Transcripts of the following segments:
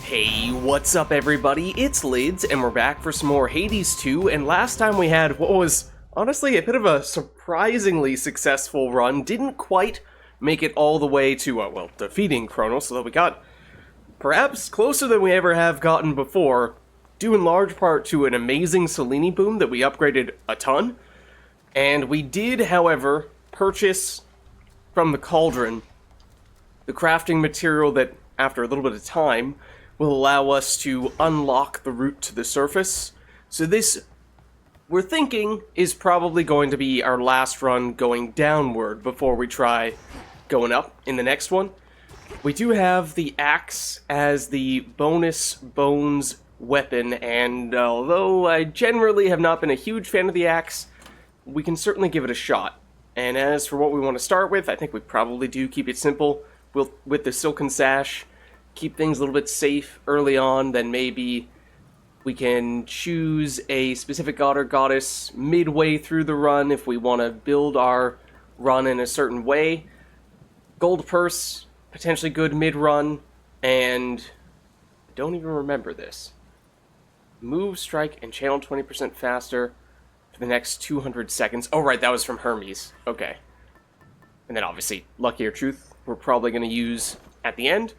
Hey, what's up everybody? It's Lids, and we're back for some more Hades 2, and last time we had what was honestly a bit of a surprisingly successful run. Didn't quite make it all the way to, well, defeating Kronos, although we got perhaps closer than we ever have gotten before, due in large part to an amazing Selene boom that we upgraded a ton. And we did, however, purchase from the Cauldron the crafting material that, after a little bit of time, will allow us to unlock the route to the surface. So this, we're thinking, is probably going to be our last run going downward before we try going up in the next one. We do have the axe as the bonus bones weapon, and although I generally have not been a huge fan of the axe, we can certainly give it a shot. And as for what we want to start with, I think we probably do keep it simple with the silken sash. Keep things a little bit safe early on, then maybe we can choose a specific god or goddess midway through the run if we want to build our run in a certain way. Gold purse, potentially good mid-run, and I don't even remember this. Move, strike, and channel 20% faster for the next 200 seconds. Oh right, that was from Hermes. Okay. And then obviously, Lucky or Truth, we're probably going to use at the end.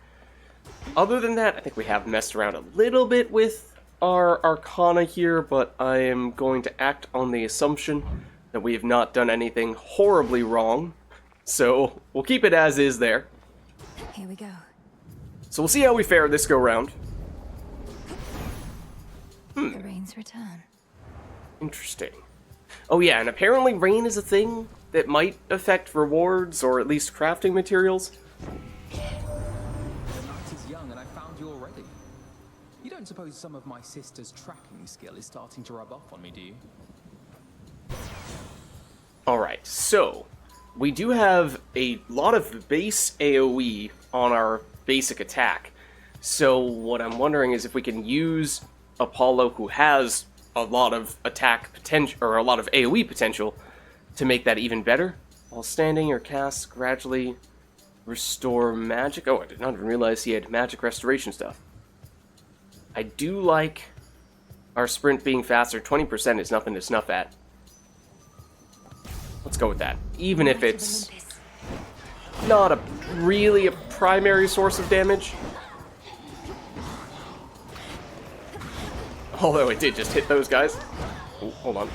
Other than that, I think we have messed around a little bit with our Arcana here, but I am going to act on the assumption that we have not done anything horribly wrong. So we'll keep it as is there. Here we go. So we'll see how we fare this go round. The rain's return. Interesting. Oh yeah, and apparently rain is a thing that might affect rewards, or at least crafting materials. You don't suppose some of my sister's tracking skill is starting to rub off on me, do you? Alright, so we do have a lot of base AoE on our basic attack. So what I'm wondering is if we can use Apollo, who has a lot of attack potential, or a lot of AoE potential, to make that even better. While standing, your cast gradually restore magic. Oh, I did not even realize he had magic restoration stuff. I do like our sprint being faster. 20% is nothing to snuff at. Let's go with that. Even if it's not really a primary source of damage. Although it did just hit those guys. Oh, hold on.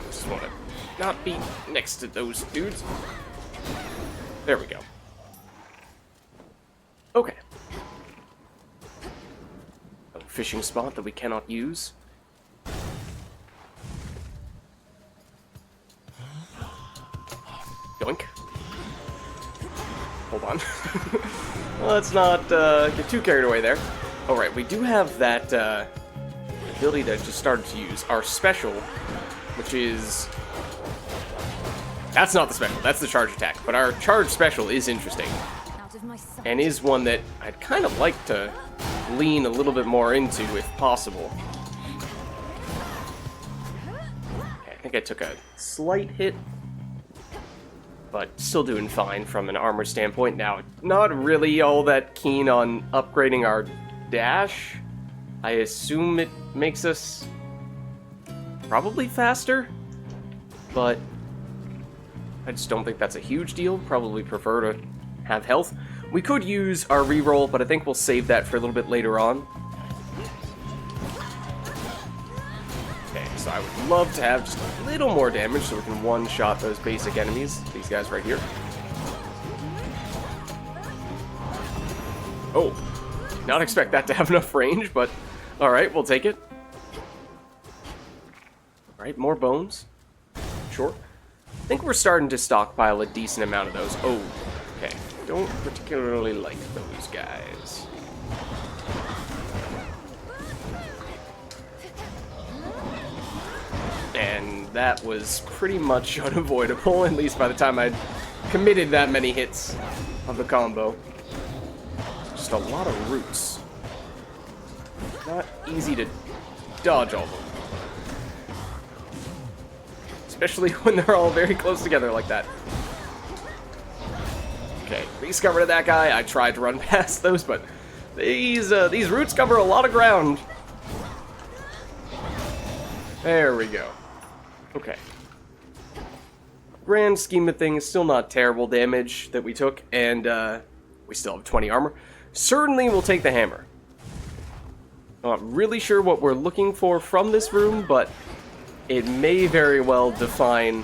Just want to not be next to those dudes. There we go. Okay. Fishing spot that we cannot use. Yoink. Hold on. Let's not get too carried away there. Alright, we do have that ability that I just started to use. Our special, which is... That's not the special, that's the charge attack. But our charge special is interesting. And is one that I'd kind of like to lean a little bit more into if possible. Okay, I think I took a slight hit, but still doing fine from an armor standpoint. Now, not really all that keen on upgrading our dash. I assume it makes us probably faster, but I just don't think that's a huge deal. Probably prefer to have health. We could use our reroll, but I think we'll save that for a little bit later on. Okay, so I would love to have just a little more damage so we can one-shot those basic enemies. These guys right here. Oh, did not expect that to have enough range, but alright, we'll take it. Alright, more bones. Sure. I think we're starting to stockpile a decent amount of those. Oh, okay. Don't particularly like those guys. And that was pretty much unavoidable, at least by the time I'd committed that many hits of the combo. Just a lot of roots. Not easy to dodge all of them. Especially when they're all very close together like that. Okay, at least got rid of that guy. I tried to run past those, but These roots cover a lot of ground. There we go. Okay. Grand scheme of things, still not terrible damage that we took, and we still have 20 armor. Certainly we'll take the hammer. I'm not really sure what we're looking for from this room, but it may very well define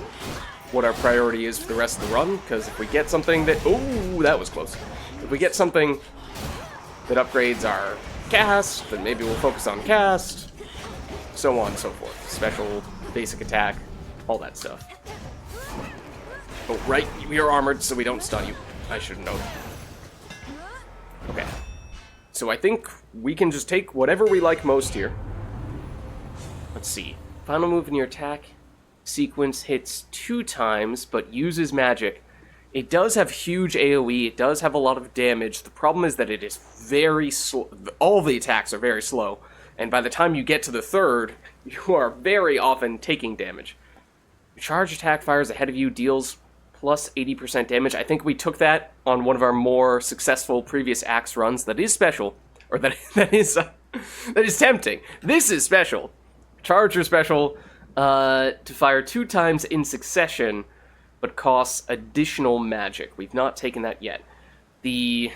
what our priority is for the rest of the run, because if we get something that... Oh, that was close. If we get something that upgrades our cast, then maybe we'll focus on cast, so on and so forth. Special, basic attack, all that stuff. Oh, right, we are armored, so we don't stun you. I should know. Okay. So I think we can just take whatever we like most here. Let's see. Final move in your attack sequence hits 2 times, but uses magic. It does have huge AoE, it does have a lot of damage. The problem is that it is very slow. All the attacks are very slow, and by the time you get to the third, you are very often taking damage. Your charge attack fires ahead of you, deals plus 80% damage. I think we took that on one of our more successful previous axe runs. That is special, or that is tempting. This is special. Charge your special to fire 2 times in succession, but costs additional magic. We've not taken that yet. The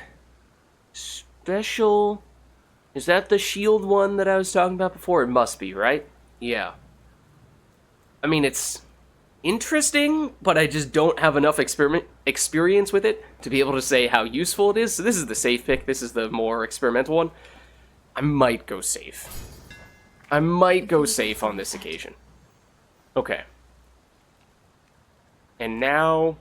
special... Is that the shield one that I was talking about before? It must be, right? Yeah. I mean, it's interesting, but I just don't have enough experience with it to be able to say how useful it is. So this is the safe pick. This is the more experimental one. I might go safe. I might go safe on this occasion. Okay. And now,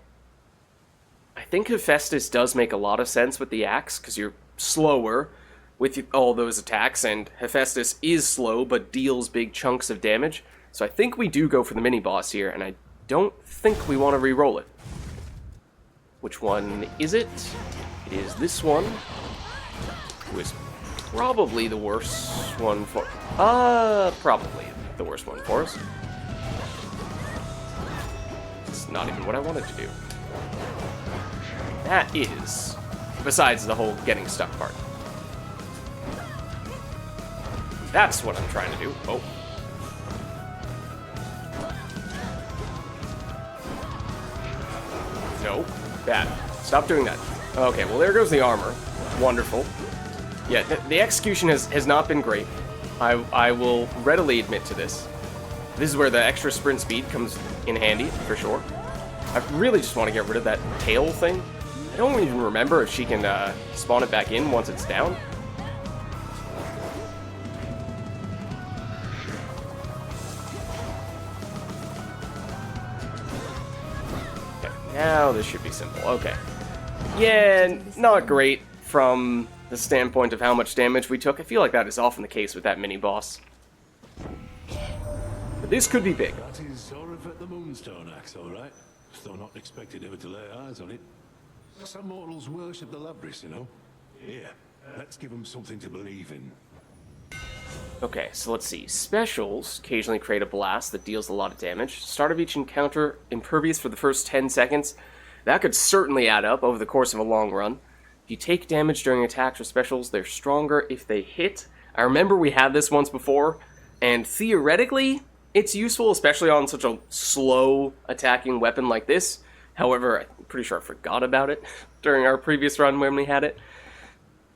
I think Hephaestus does make a lot of sense with the axe, because you're slower with all those attacks, and Hephaestus is slow, but deals big chunks of damage. So I think we do go for the mini-boss here, and I don't think we want to re-roll it. Which one is it? It is this one, who is probably the worst one for... probably the worst one for us. It's not even what I wanted to do. That is, besides the whole getting stuck part. That's what I'm trying to do. Oh. No. Bad. Stop doing that. Okay, well there goes the armor. Wonderful. Yeah, the execution has not been great. I will readily admit to this. This is where the extra sprint speed comes in handy, for sure. I really just want to get rid of that tail thing. I don't even remember if she can spawn it back in once it's down. Okay, now this should be simple. Okay. Yeah, not great from the standpoint of how much damage we took. I feel like that is often the case with that mini-boss. But this could be big. That is Zorifet the Moonstone axe, all right. Though not expected ever to lay eyes on it. Some mortals worship the Labris, you know. Here, let's give them something to believe in. Okay, so let's see. Specials occasionally create a blast that deals a lot of damage. Start of each encounter, impervious for the first 10 seconds. That could certainly add up over the course of a long run. If you take damage during attacks or specials, they're stronger if they hit. I remember we had this once before, and theoretically, it's useful, especially on such a slow attacking weapon like this. However, I'm pretty sure I forgot about it during our previous run when we had it.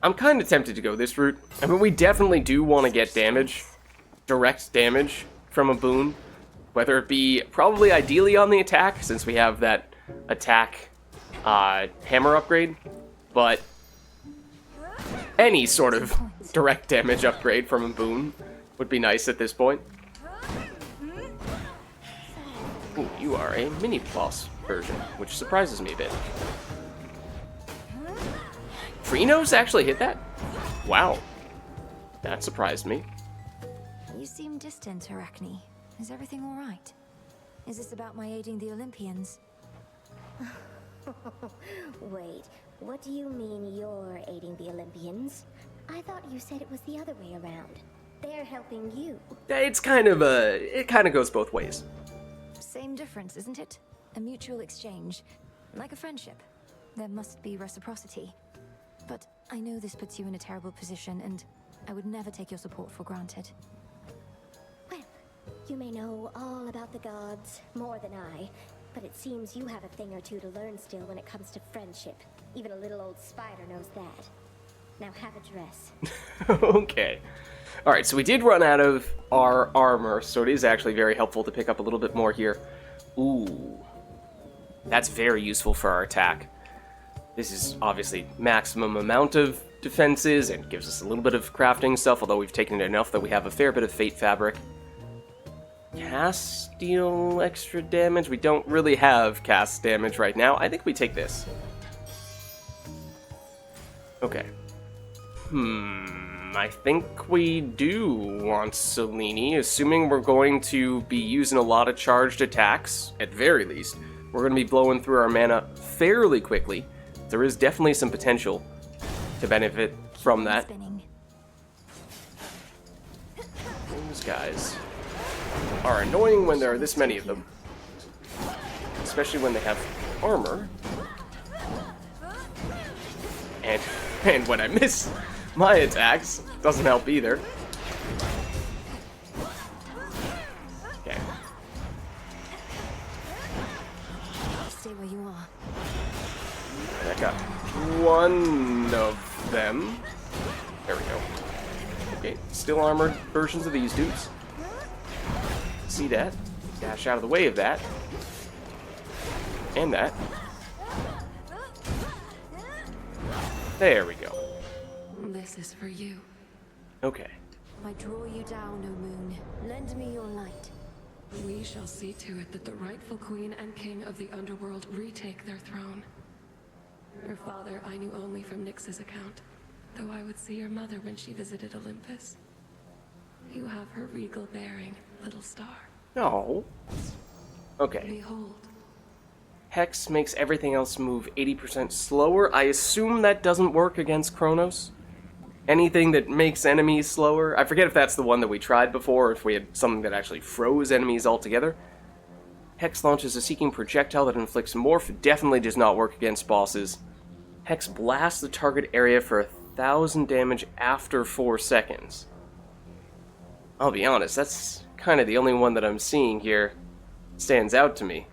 I'm kind of tempted to go this route. I mean, we definitely do want to get damage, direct damage from a boon, whether it be probably ideally on the attack, since we have that attack hammer upgrade, but any sort of direct damage upgrade from a boon would be nice at this point. Ooh, you are a mini-boss version, which surprises me a bit. Freenos actually hit that? Wow. That surprised me. You seem distant, Arachne. Is everything all right? Is this about my aiding the Olympians? Wait, what do you mean you're aiding the Olympians? I thought you said it was the other way around. They're helping you. It's kind of it kind of goes both ways. Same difference, isn't it? A mutual exchange. Like a friendship. There must be reciprocity. But I know this puts you in a terrible position, and I would never take your support for granted. Well, you may know all about the gods, more than I, but it seems you have a thing or two to learn still when it comes to friendship. Even a little old spider knows that. Now have a dress. Okay. Alright, so we did run out of our armor, so it is actually very helpful to pick up a little bit more here. Ooh. That's very useful for our attack. This is obviously maximum amount of defenses and gives us a little bit of crafting stuff, although we've taken it enough that we have a fair bit of fate fabric. Cast deal extra damage. We don't really have cast damage right now. I think we take this. Okay. I think we do want Selene, assuming we're going to be using a lot of charged attacks, at very least. We're going to be blowing through our mana fairly quickly. There is definitely some potential to benefit from that. Spinning. These guys are annoying when there are this many of them. Especially when they have armor. And when I miss my attacks, doesn't help either. Okay. Stay where you are. I got one of them. There we go. Okay, still armored versions of these dudes. See that? Dash out of the way of that. And that. There we go. This is for you. Okay. I draw you down, O moon. Lend me your light. We shall see to it that the rightful queen and king of the underworld retake their throne. Your father I knew only from Nyx's account, though I would see your mother when she visited Olympus. You have her regal bearing, little star. No. Okay. Behold. Hex makes everything else move 80% slower. I assume that doesn't work against Kronos. Anything that makes enemies slower. I forget if that's the one that we tried before, or if we had something that actually froze enemies altogether. Hex launches a seeking projectile that inflicts morph. Definitely does not work against bosses. Hex blasts the target area for 1,000 damage after 4 seconds. I'll be honest, that's kind of the only one that I'm seeing here stands out to me.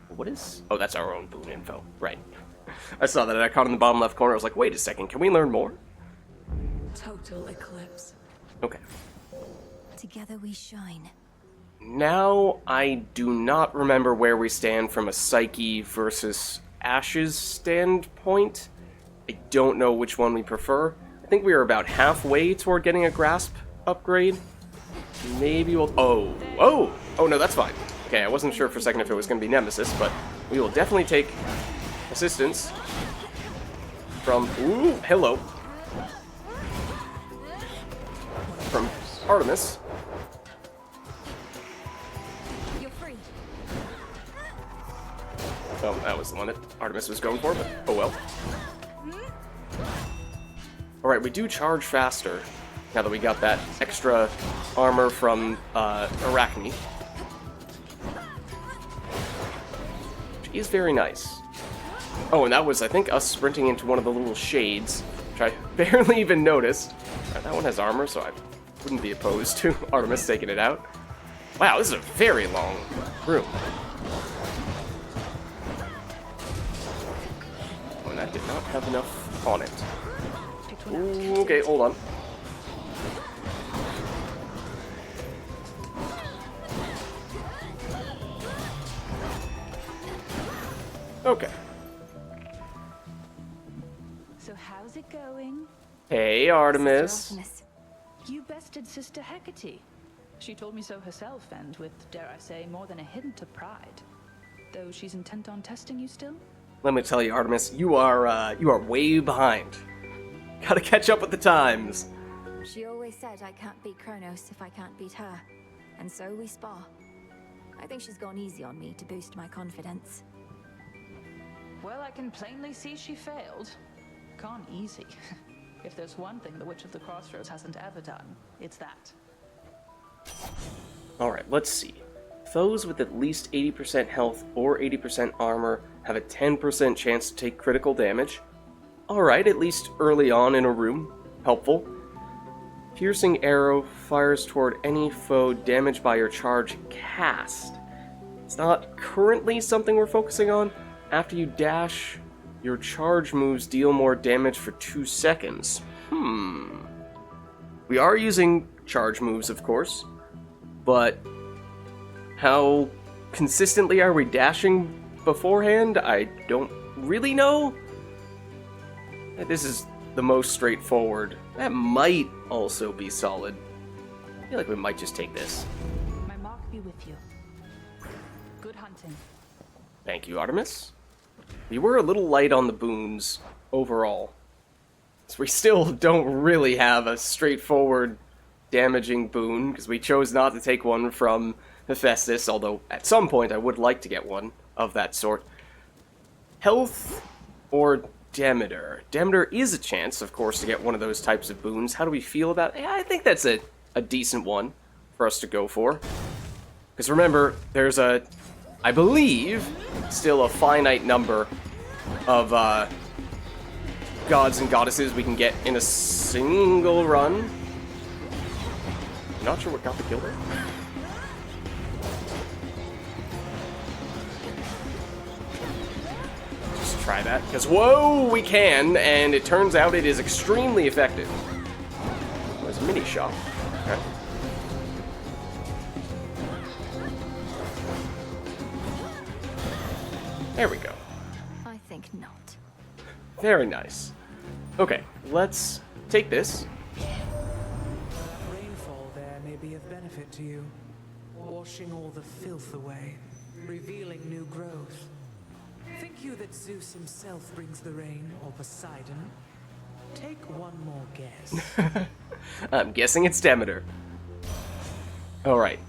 What is... Oh, that's our own boon info. Right. I saw that icon in the bottom left corner. I was like, wait a second, can we learn more? Total eclipse. Okay. Together we shine. Now, I do not remember where we stand from a Psyche versus Ashes standpoint. I don't know which one we prefer. I think we are about halfway toward getting a Grasp upgrade. Maybe we'll... Oh, no, that's fine. Okay, I wasn't sure for a second if it was going to be Nemesis, but we will definitely take assistance from... Ooh, hello. From Artemis. You're free. Oh, that was the one that Artemis was going for, but oh well. Alright, we do charge faster now that we got that extra armor from Arachne. Which is very nice. Oh, and that was, I think, us sprinting into one of the little shades, which I barely even noticed. Right, that one has armor, so I wouldn't be opposed to Artemis taking it out. Wow, this is a very long room. Oh, and that did not have enough on it. Ooh, okay, hold on. Okay. So how's it going? Hey, Artemis. Sister Artemis. You bested Sister Hecate. She told me so herself, and with, dare I say, more than a hint of pride. Though she's intent on testing you still? Let me tell you, Artemis, you are way behind. Gotta catch up with the times. She always said I can't beat Kronos if I can't beat her. And so we spar. I think she's gone easy on me to boost my confidence. Well, I can plainly see she failed. Gone easy. If there's one thing the Witch of the Crossroads hasn't ever done, it's that. Alright, let's see. Foes with at least 80% health or 80% armor have a 10% chance to take critical damage. alright, at least early on in a room. Helpful. Piercing arrow fires toward any foe damaged by your charge cast. It's not currently something we're focusing on. After you dash, your charge moves deal more damage for 2 seconds. We are using charge moves, of course, but how consistently are we dashing beforehand? I don't really know. This is the most straightforward. That might also be solid. I feel like we might just take this. My mark be with you. Good hunting. Thank you, Artemis. We were a little light on the boons overall. So we still don't really have a straightforward damaging boon, because we chose not to take one from Hephaestus, although at some point I would like to get one of that sort. Health or Demeter? Demeter is a chance, of course, to get one of those types of boons. How do we feel about it? Yeah, I think that's a decent one for us to go for. Because remember, there's I believe, still a finite number of gods and goddesses we can get in a single run. Not sure what got the kill there. Just try that, because whoa, we can, and it turns out it is extremely effective. There's a mini shot. Okay. There we go. I think not. Very nice. Okay, let's take this. Rainfall there may be of benefit to you, washing all the filth away, revealing new growth. Think you that Zeus himself brings the rain, or Poseidon? Take one more guess. I'm guessing it's Demeter. Alright.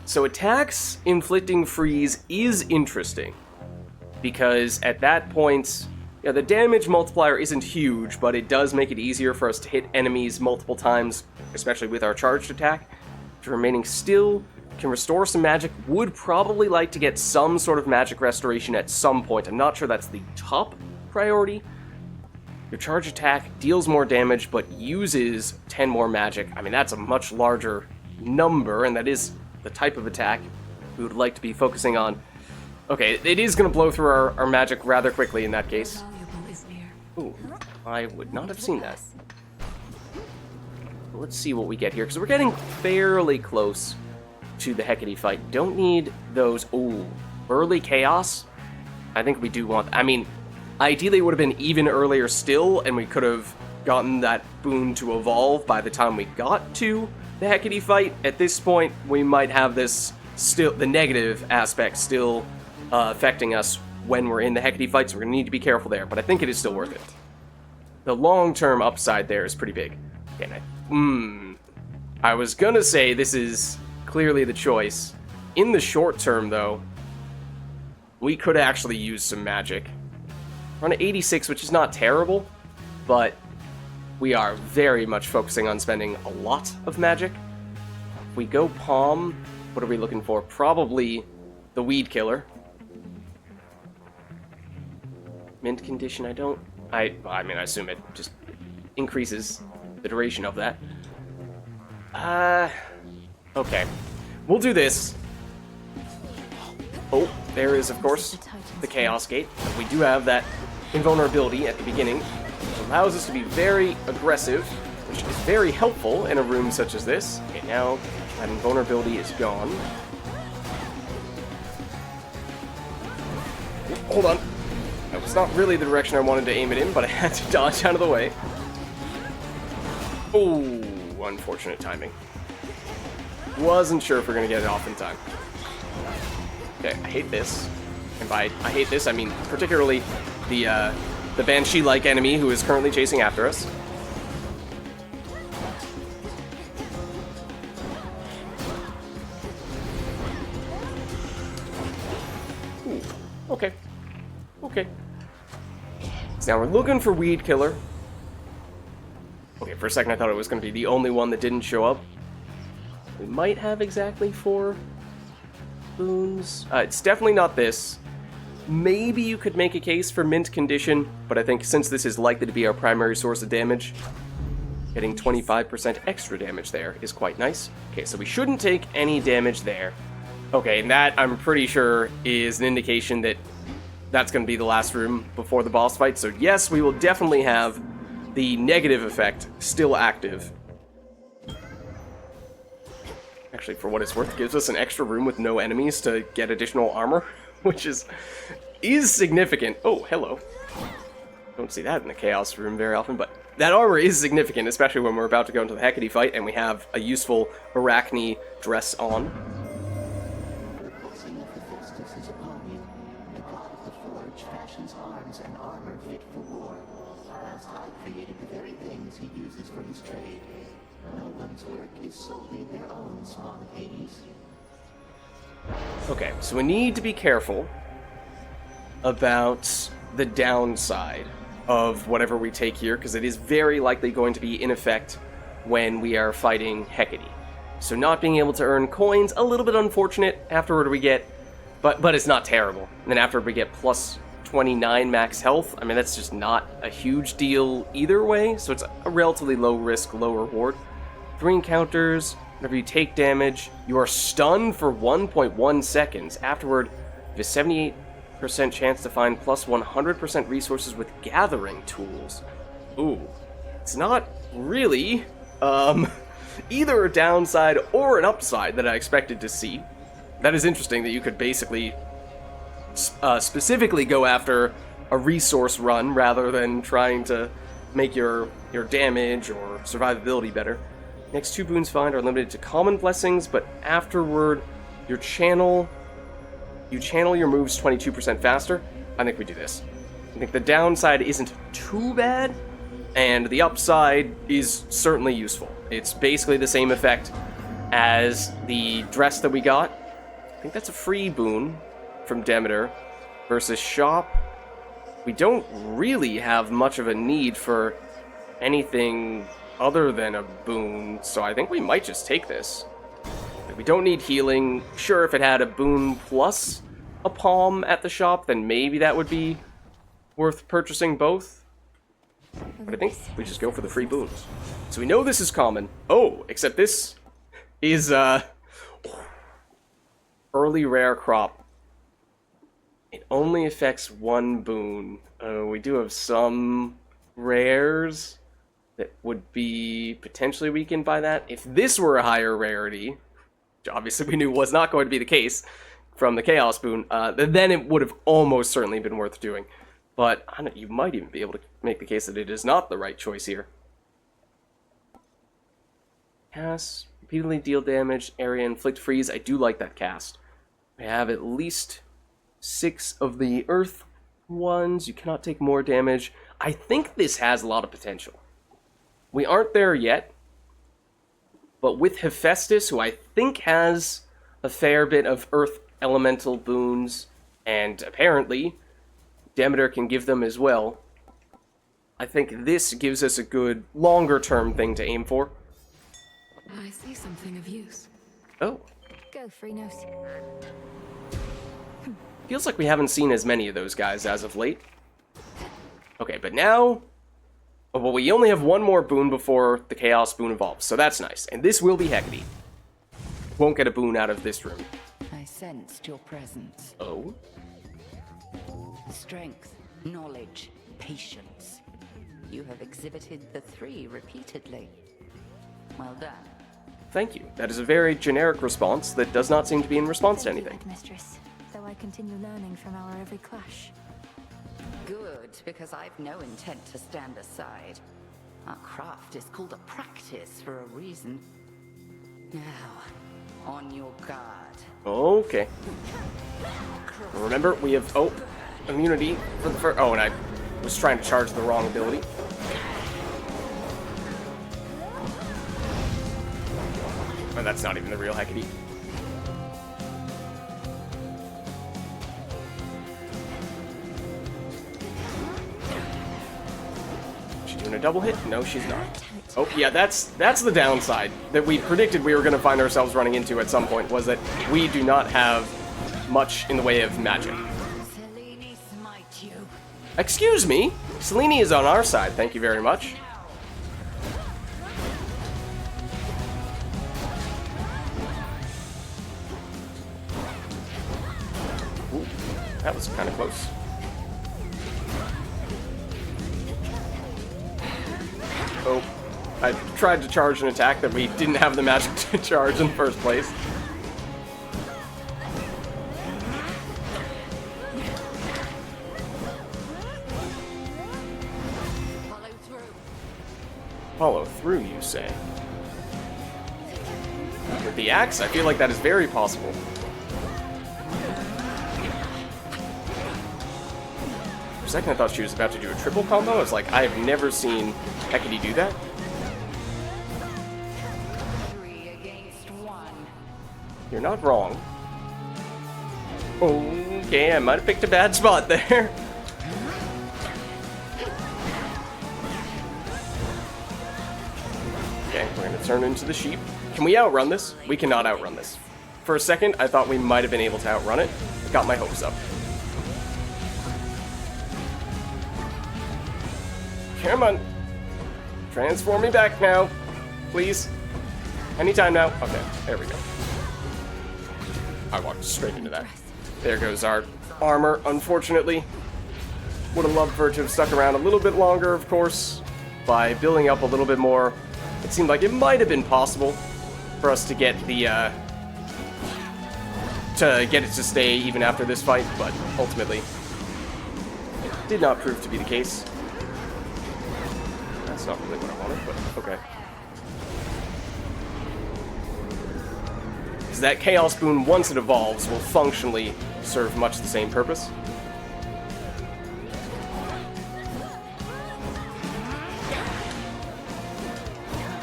So attacks inflicting freeze is interesting. Because at that point, yeah, the damage multiplier isn't huge, but it does make it easier for us to hit enemies multiple times, especially with our charged attack. If you're remaining still, can restore some magic. Would probably like to get some sort of magic restoration at some point. I'm not sure that's the top priority. Your charge attack deals more damage, but uses 10 more magic. I mean, that's a much larger number, and that is the type of attack we would like to be focusing on. Okay, it is going to blow through our magic rather quickly in that case. Valuable is near. Ooh, I would not have seen that. Let's see what we get here, because we're getting fairly close to the Hecate fight. Don't need those. Ooh, early chaos? I think we do want... I mean, ideally it would have been even earlier still, and we could have gotten that boon to evolve by the time we got to the Hecate fight. At this point, we might have this still... the negative aspect still affecting us when we're in the Hecate fight, so we're going to need to be careful there, but I think it is still worth it. The long-term upside there is pretty big. Okay, I was gonna say this is clearly the choice. In the short term, though, we could actually use some magic. We're on 86, which is not terrible, but we are very much focusing on spending a lot of magic. If we go Palm, what are we looking for? Probably the Weed Killer. Mint condition, I mean, I assume it just increases the duration of that. Okay. We'll do this. Oh, there is, of course, the Chaos Gate. We do have that invulnerability at the beginning, which allows us to be very aggressive, which is very helpful in a room such as this. Okay, now that invulnerability is gone. Hold on. That was not really the direction I wanted to aim it in, but I had to dodge out of the way. Oh, unfortunate timing. Wasn't sure if we're going to get it off in time. Okay, I hate this. And by I hate this, I mean particularly the Banshee-like enemy who is currently chasing after us. Ooh, okay. Okay. So now we're looking for Weed Killer. Okay, for a second I thought it was going to be the only one that didn't show up. We might have exactly 4 boons. It's definitely not this. maybe you could make a case for mint condition, but I think since this is likely to be our primary source of damage, getting 25% extra damage there is quite nice. Okay, so we shouldn't take any damage there. Okay, and that, I'm pretty sure, is an indication that that's going to be the last room before the boss fight. So yes, we will definitely have the negative effect still active. Actually, for what it's worth, it gives us an extra room with no enemies to get additional armor, which is significant. Oh, hello. Don't see that in the Chaos room very often, but that armor is significant, especially when we're about to go into the Hecate fight and we have a useful Arachne dress on. Okay, so we need to be careful about the downside of whatever we take here, because it is very likely going to be in effect when we are fighting Hecate. So not being able to earn coins, a little bit unfortunate. Afterward we get, but it's not terrible. And then afterward we get plus 29 max health. I mean, that's just not a huge deal either way, so it's a relatively low risk, low reward. 3 encounters, whenever you take damage, you are stunned for 1.1 seconds. Afterward, you have a 78% chance to find plus 100% resources with gathering tools. Ooh, it's not really either a downside or an upside that I expected to see. That is interesting that you could basically specifically go after a resource run rather than trying to make your damage or survivability better. Next 2 boons found are limited to common blessings, but afterward you channel your moves 22% faster. I think we do this. I think the downside isn't too bad, and the upside is certainly useful. It's basically the same effect as the dress that we got. I think that's a free boon from Demeter versus shop. We don't really have much of a need for anything other than a boon, so I think we might just take this. We don't need healing. Sure, if it had a boon plus a palm at the shop, then maybe that would be worth purchasing both. But I think we just go for the free boons. So we know this is common. Oh, except this is early rare crop. It only affects 1 boon. We do have some rares that would be potentially weakened by that. If this were a higher rarity, which obviously we knew was not going to be the case from the Chaos boon, then it would have almost certainly been worth doing. But I don't know, you might even be able to make the case that it is not the right choice here. Cast, repeatedly deal damage, area inflict freeze. I do like that cast. We have at least 6 of the earth ones. You cannot take more damage. I think this has a lot of potential. We aren't there yet, but with Hephaestus, who I think has a fair bit of earth elemental boons, and apparently Demeter can give them as well, I think this gives us a good longer-term thing to aim for. I see something of use. Oh. Go, Freenos. Feels like we haven't seen as many of those guys as of late. Okay, but now... well, we only have 1 more boon before the Chaos boon evolves, so that's nice. And this will be Hecate. Won't get a boon out of this room. I sensed your presence. Oh? Strength, knowledge, patience. You have exhibited the 3 repeatedly. Well done. Thank you. That is a very generic response that does not seem to be in response to anything. Mistress, though I continue learning from our every clash. Good, because I've no intent to stand aside. Our craft is called a practice for a reason. Now, on your guard. Okay. Remember, we have, immunity for the first... oh, and I was trying to charge the wrong ability. Oh, that's not even the real Hecate. She doing a double hit? No, she's not. Oh, yeah, that's the downside that we predicted we were going to find ourselves running into at some point, was that we do not have much in the way of magic. Excuse me? Selene is on our side, thank you very much. Ooh, that was kind of close. Oh, I tried to charge an attack that we didn't have the magic to charge in the first place. Follow through, you say? With the axe, I feel like that is very possible. For a second, I thought she was about to do a triple combo. I was like, I have never seen Hecate do that. 3 against 1. You're not wrong. Okay, I might have picked a bad spot there. Okay, we're gonna turn into the sheep. Can we outrun this? We cannot outrun this. For a second, I thought we might have been able to outrun it. Got my hopes up. Come on. Transform me back now. Please. Anytime now. Okay, there we go. I walked straight into that. There goes our armor, unfortunately. Would have loved for it to have stuck around a little bit longer, of course. By building up a little bit more, it seemed like it might have been possible for us to get the, to get it to stay even after this fight, but ultimately, it did not prove to be the case. That's not really what I wanted, but okay. Because that Chaos Boon, once it evolves, will functionally serve much the same purpose.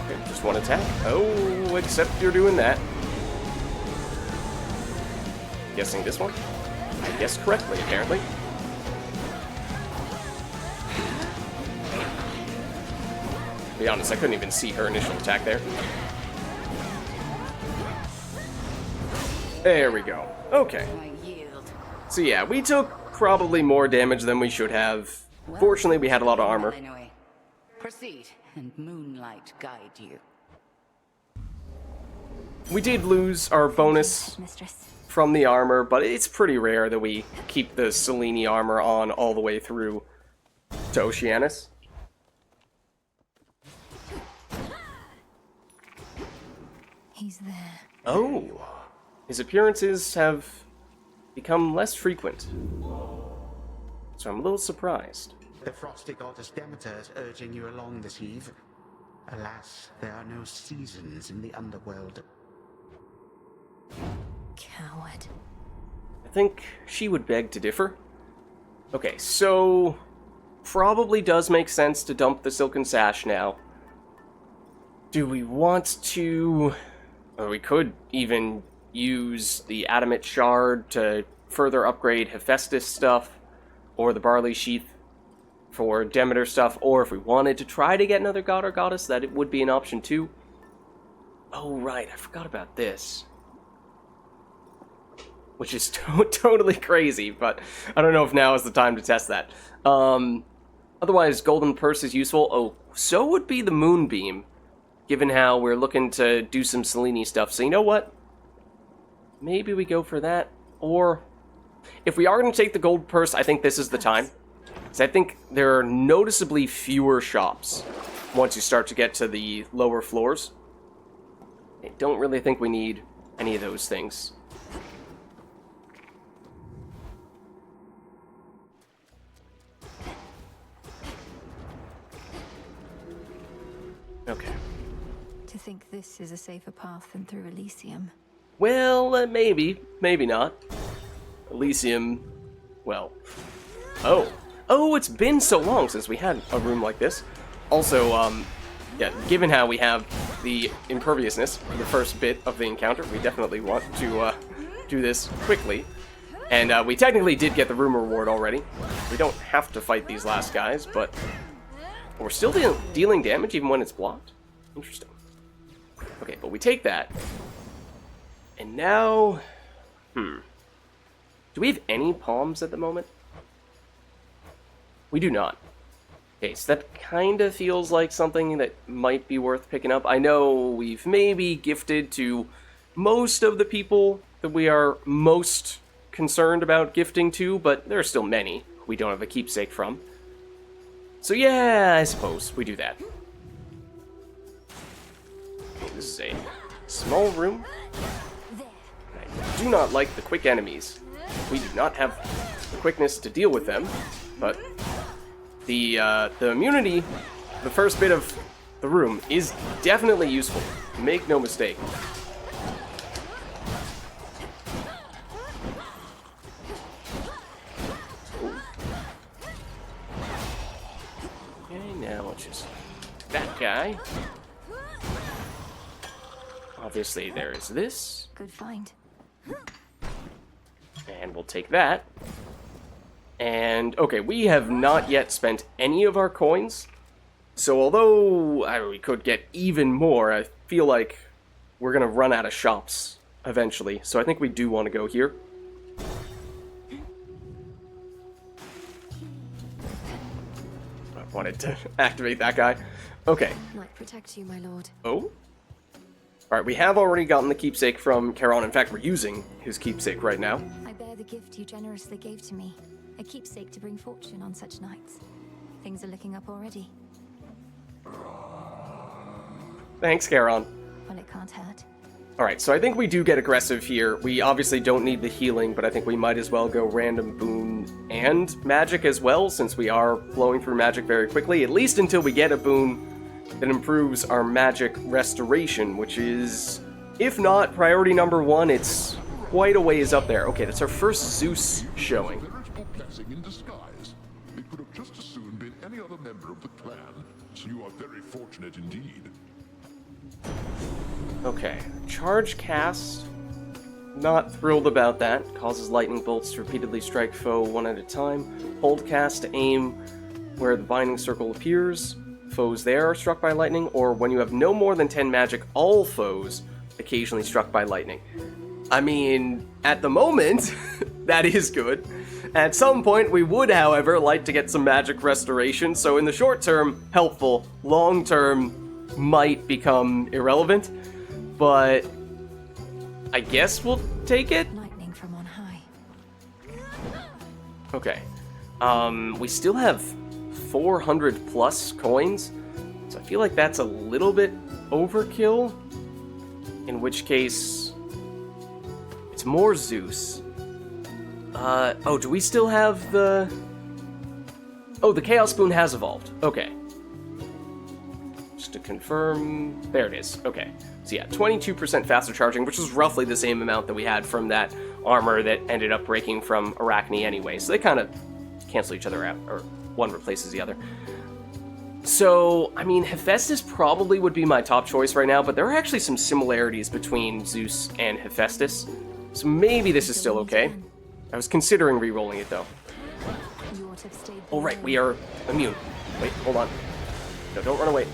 Okay, just one attack. Oh, except you're doing that. Guessing this one? I guessed correctly, apparently. To be honest, I couldn't even see her initial attack there. There we go. Okay. So yeah, we took probably more damage than we should have. Fortunately, we had a lot of armor. Anyway, proceed, and moonlight guide you. We did lose our bonus from the armor, but it's pretty rare that we keep the Selene armor on all the way through to Oceanus. He's there. Oh. His appearances have become less frequent. So I'm a little surprised. The frosty goddess Demeter is urging you along this eve. Alas, there are no seasons in the underworld. Coward. I think she would beg to differ. Okay, so probably does make sense to dump the Silken Sash now. Do we want to... Or we could even use the Adamant Shard to further upgrade Hephaestus stuff, or the Barley Sheath for Demeter stuff, or if we wanted to try to get another god or goddess, that it would be an option too. Oh right, I forgot about this. Which is totally crazy, but I don't know if now is the time to test that. Otherwise, Golden Purse is useful. Oh, so would be the Moonbeam, given how we're looking to do some Selene stuff. So you know what? Maybe we go for that. Or, if we are going to take the Gold Purse, I think this is the time. Because I think there are noticeably fewer shops once you start to get to the lower floors. I don't really think we need any of those things. Okay. To think this is a safer path than through Elysium. Well, maybe. Maybe not. Elysium, well... Oh. Oh, it's been so long since we had a room like this. Also, yeah, given how we have the imperviousness for the first bit of the encounter, we definitely want to do this quickly. And we technically did get the room reward already. We don't have to fight these last guys, but we're still dealing damage even when it's blocked. Interesting. Okay, but we take that. And now... Do we have any palms at the moment? We do not. Okay, so that kind of feels like something that might be worth picking up. I know we've maybe gifted to most of the people that we are most concerned about gifting to, but there are still many we don't have a keepsake from. So yeah, I suppose we do that. Okay, this is a small room. I do not like the quick enemies. We do not have the quickness to deal with them, but the immunity, the first bit of the room, is definitely useful. Make no mistake. Okay, now let's just that guy. Obviously, there is this. Good find. And we'll take that. And, okay, we have not yet spent any of our coins. So although we could get even more, I feel like we're going to run out of shops eventually. So I think we do want to go here. I wanted to activate that guy. Okay. Might protect you, my lord. Oh? Alright, we have already gotten the keepsake from Charon. In fact, we're using his keepsake right now. I bear the gift you generously gave to me. A keepsake to bring fortune on such nights. Things are looking up already. Thanks, Charon. Well, it can't hurt. Alright, so I think we do get aggressive here. We obviously don't need the healing, but I think we might as well go random boon and magic as well, since we are blowing through magic very quickly, at least until we get a boon that improves our magic restoration, which is, if not priority number 1, it's quite a ways up there. Okay, that's our first Zeus showing. Veritable blessing in disguise. It could have just as soon been any other member of the clan, so you are very fortunate indeed. Okay, charge cast. Not thrilled about that. Causes lightning bolts to repeatedly strike foe one at a time. Hold cast to aim where the binding circle appears. Foes there are struck by lightning, or when you have no more than 10 magic, all foes occasionally struck by lightning. I mean, at the moment, that is good. At some point, we would, however, like to get some magic restoration, so in the short term, helpful. Long term, might become irrelevant, but I guess we'll take it? Lightning from on high. Okay. We still have 400 plus coins, so I feel like that's a little bit overkill, in which case it's more Zeus. Oh, do we still have the... Oh, the Chaos Spoon has evolved. Okay. Just to confirm... There it is. Okay. So yeah, 22% faster charging, which is roughly the same amount that we had from that armor that ended up breaking from Arachne anyway. So they kind of cancel each other out, or one replaces the other. So, I mean, Hephaestus probably would be my top choice right now, but there are actually some similarities between Zeus and Hephaestus. So maybe this is still okay. I was considering re-rolling it, though. Oh, right, we are immune. Wait, hold on. No, don't run away.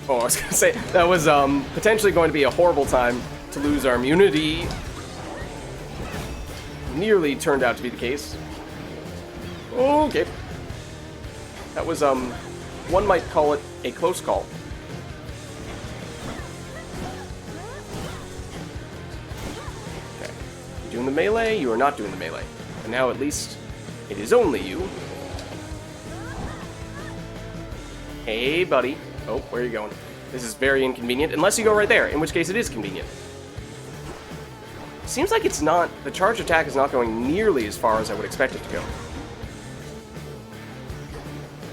Oh, I was gonna say, that was potentially going to be a horrible time to lose our immunity. Nearly turned out to be the case. Okay. That was, one might call it a close call. Okay. You're doing the melee, you are not doing the melee. And now at least it is only you. Hey, buddy. Oh, where are you going? This is very inconvenient, unless you go right there, in which case it is convenient. Seems like it's not... The charge attack is not going nearly as far as I would expect it to go.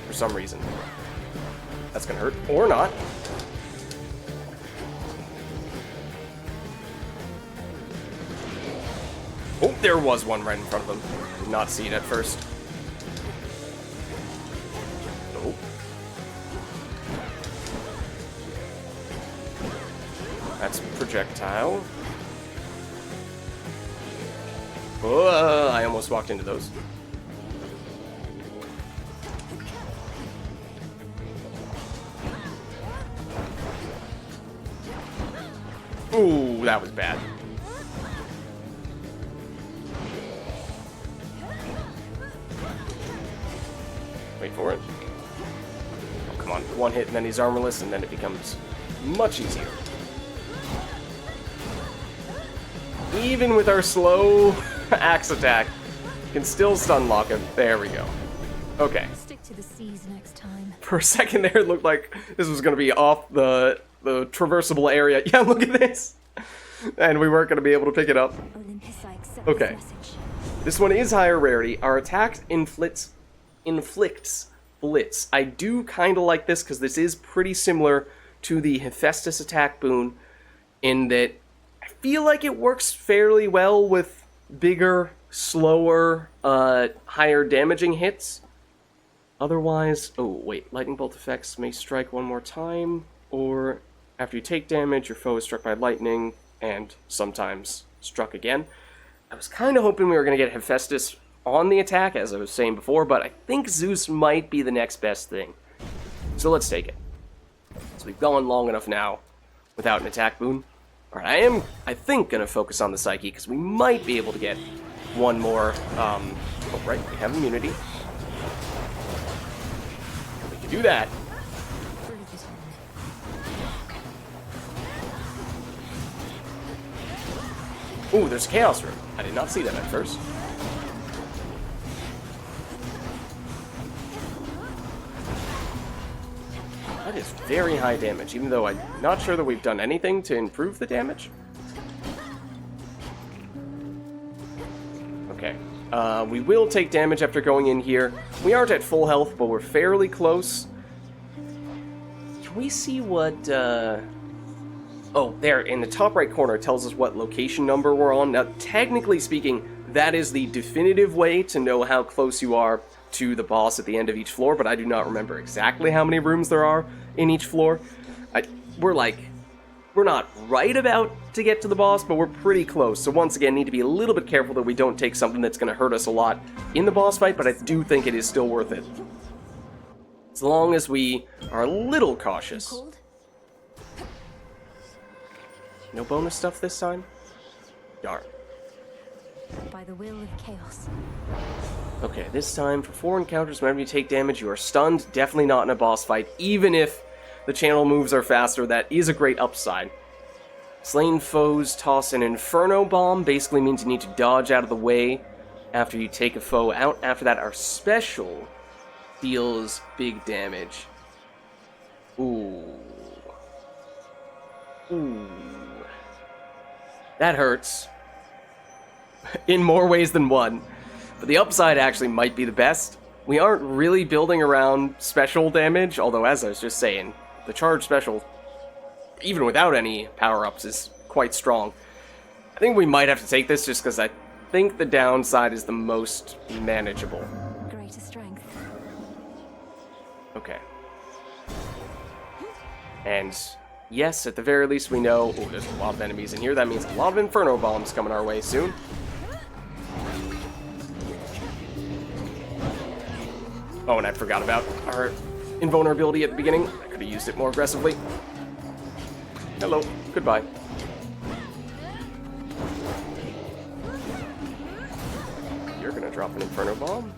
For some reason. That's gonna hurt. Or not. Oh, there was one right in front of him. Did not see it at first. Oh. That's projectile. I almost walked into those. Ooh, that was bad. Come on, one hit and then he's armorless, and then it becomes much easier. Even with our slow axe attack, can still stun lock him. There we go. Okay. Stick to the seas next time. For a second there, it looked like this was going to be off the traversable area. Yeah, look at this. And we weren't going to be able to pick it up. Olympus, I accept Okay. this message. This one is higher rarity. Our attack inflicts blitz. I do kind of like this because this is pretty similar to the Hephaestus attack boon in that I feel like it works fairly well with bigger, slower, higher damaging hits. Otherwise, oh wait, lightning bolt effects may strike one more time, or after you take damage, your foe is struck by lightning, and sometimes struck again. I was kind of hoping we were going to get Hephaestus on the attack, as I was saying before, but I think Zeus might be the next best thing. So let's take it. So we've gone long enough now without an attack boon. Alright, I think, going to focus on the Psyche, because we might be able to get one more, oh, right, we have immunity. We can do that. Ooh, there's a Chaos Room. I did not see that at first. That is very high damage, even though I'm not sure that we've done anything to improve the damage. Okay. We will take damage after going in here. We aren't at full health, but we're fairly close. Can we see what... Oh, there, in the top right corner, it tells us what location number we're on. Now, technically speaking, that is the definitive way to know how close you are to the boss at the end of each floor, but I do not remember exactly how many rooms there are in each floor. We're not right about to get to the boss, but we're pretty close. So once again, need to be a little bit careful that we don't take something that's going to hurt us a lot in the boss fight, but I do think it is still worth it. As long as we are a little cautious. No bonus stuff this time? Darn. By the will of chaos. Okay, this time, for 4 encounters, whenever you take damage, you are stunned. Definitely not in a boss fight, even if the channel moves are faster. That is a great upside. Slain foes toss an Inferno Bomb. Basically means you need to dodge out of the way after you take a foe out. After that, our special deals big damage. Ooh. Ooh. That hurts. In more ways than one. But the upside actually might be the best. We aren't really building around special damage, although as I was just saying, the charge special, even without any power-ups, is quite strong. I think we might have to take this just because I think the downside is the most manageable. Greater strength. Okay. And yes, at the very least we know... Oh, there's a lot of enemies in here. That means a lot of Inferno Bombs coming our way soon. Oh, and I forgot about our invulnerability at the beginning. I could have used it more aggressively. Hello. Goodbye. You're gonna drop an Inferno Bomb.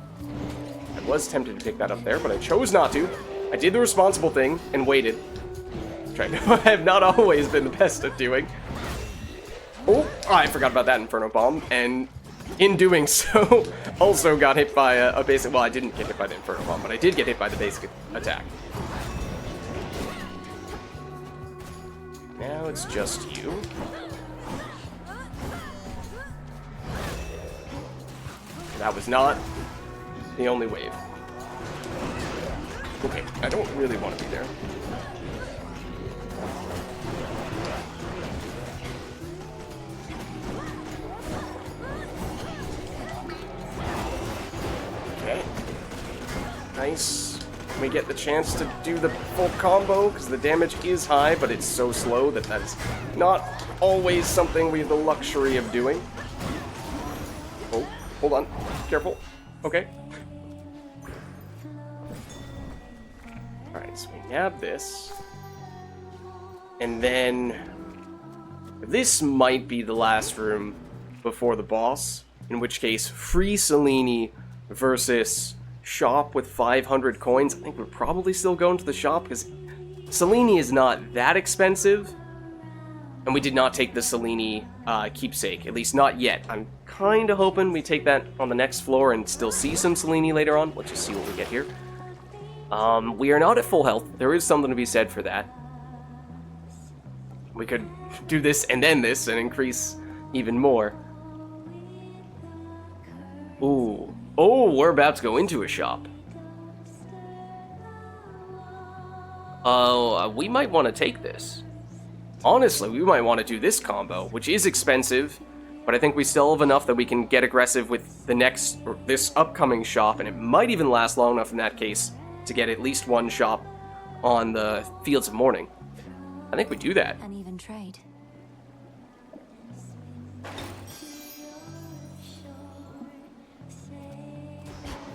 I was tempted to pick that up there, but I chose not to. I did the responsible thing and waited. Which I know I have not always been the best at doing. Oh, I forgot about that Inferno Bomb, and in doing so, also got hit by a basic... Well, I didn't get hit by the Inferno Bomb, but I did get hit by the basic attack. Now it's just you. That was not the only wave. Okay, I don't really want to be there. Okay. Nice. We get the chance to do the full combo, because the damage is high, but it's so slow that that is not always something we have the luxury of doing. Oh, hold on. Careful. Okay. Alright, so we nab this. And then... this might be the last room before the boss, in which case, free Selene versus shop with 500 coins, I think we're probably still going to the shop, because Selene is not that expensive. And we did not take the Selene keepsake, at least not yet. I'm kind of hoping we take that on the next floor and still see some Selene later on. Let's just see what we get here. We are not at full health. There is something to be said for that. We could do this and then this and increase even more. Ooh. Oh, we're about to go into a shop. We might want to take this. Honestly, we might want to do this combo, which is expensive, but I think we still have enough that we can get aggressive with the next, or this upcoming shop, and it might even last long enough in that case to get at least one shop on the Fields of Morning. I think we do that. And even trade.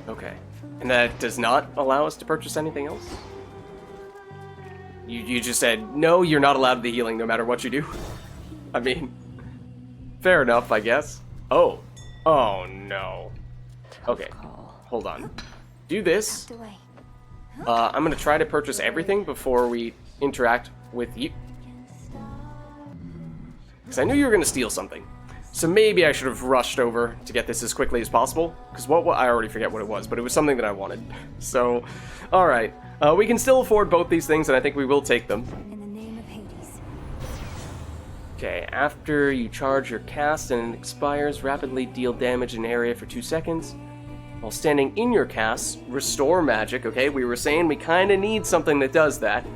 Okay. And that does not allow us to purchase anything else? You just said, no, you're not allowed the healing no matter what you do. I mean, fair enough, I guess. Oh. Oh, no. Okay. Hold on. Do this. I'm going to try to purchase everything before we interact with you. Because I knew you were going to steal something. So maybe I should have rushed over to get this as quickly as possible. Because what I already forget what it was, but it was something that I wanted. So, alright. We can still afford both these things, and I think we will take them. In the name of Hades. Okay, after you charge your cast and it expires, rapidly deal damage in an area for 2 seconds. While standing in your cast, restore magic. Okay, we were saying we kind of need something that does that.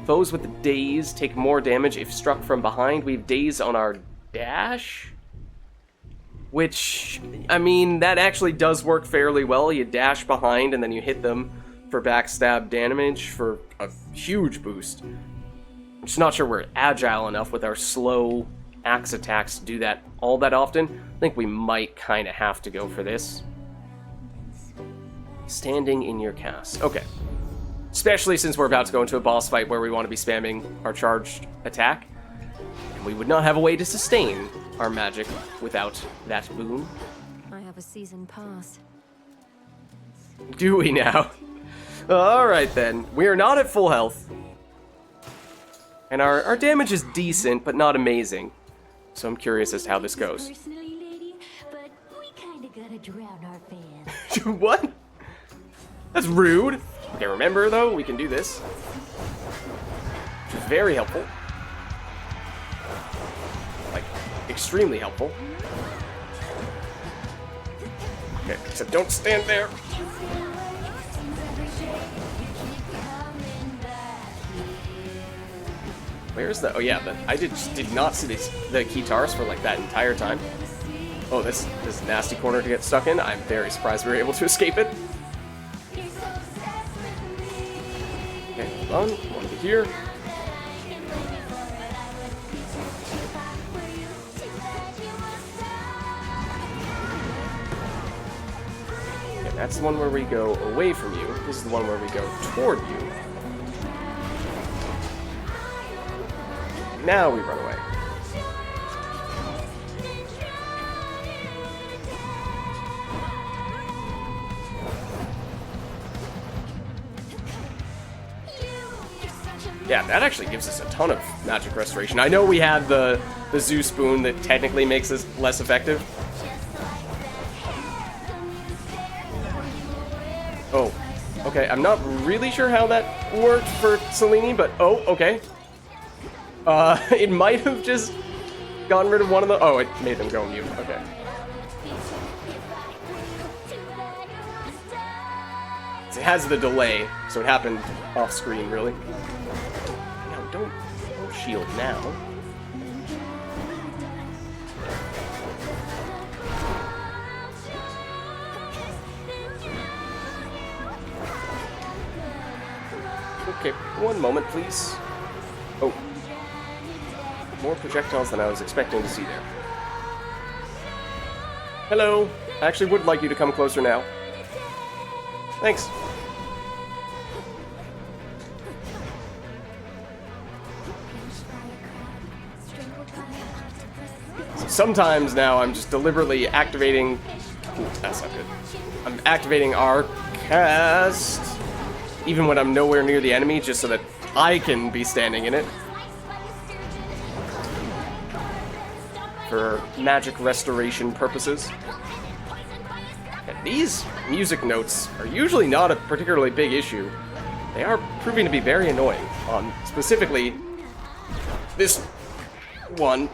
Foes with the daze take more damage if struck from behind. We have daze on our dash? Which, I mean, that actually does work fairly well. You dash behind and then you hit them for backstab damage for a huge boost. I'm just not sure we're agile enough with our slow axe attacks to do that all that often. I think we might kind of have to go for this. Standing in your cast. Okay. Especially since we're about to go into a boss fight where we want to be spamming our charged attack. And we would not have a way to sustain our magic without that boon. I have a season pass. Do we now? Alright then. We are not at full health. And our damage is decent, but not amazing. So I'm curious as to how this goes. Personally, lady, but we kinda gotta drown our fans. What? That's rude. Okay, remember though, we can do this. Which is very helpful. Like, extremely helpful. Okay, so don't stand there. Where's the... Oh yeah, I did not see the guitars for like that entire time. Oh, this nasty corner to get stuck in. I'm very surprised we were able to escape it. Okay, hold on. One to here. Okay, that's the one where we go away from you. This is the one where we go toward you. Now we run away. Yeah, that actually gives us a ton of magic restoration. I know we have the Zeus boon that technically makes us less effective. Oh, okay. I'm not really sure how that worked for Selene, but oh, okay. It might have just gotten rid of one of the... Oh, it made them go mute. Okay. It has the delay, so it happened off screen, really. No, don't shield now. Okay, one moment, please. Oh. More projectiles than I was expecting to see there. Hello. I actually would like you to come closer now. Thanks. So sometimes now I'm just deliberately activating... Ooh, that's not good. I'm activating our cast, even when I'm nowhere near the enemy, just so that I can be standing in it. For magic restoration purposes. And these music notes are usually not a particularly big issue. They are proving to be very annoying. Specifically, this one.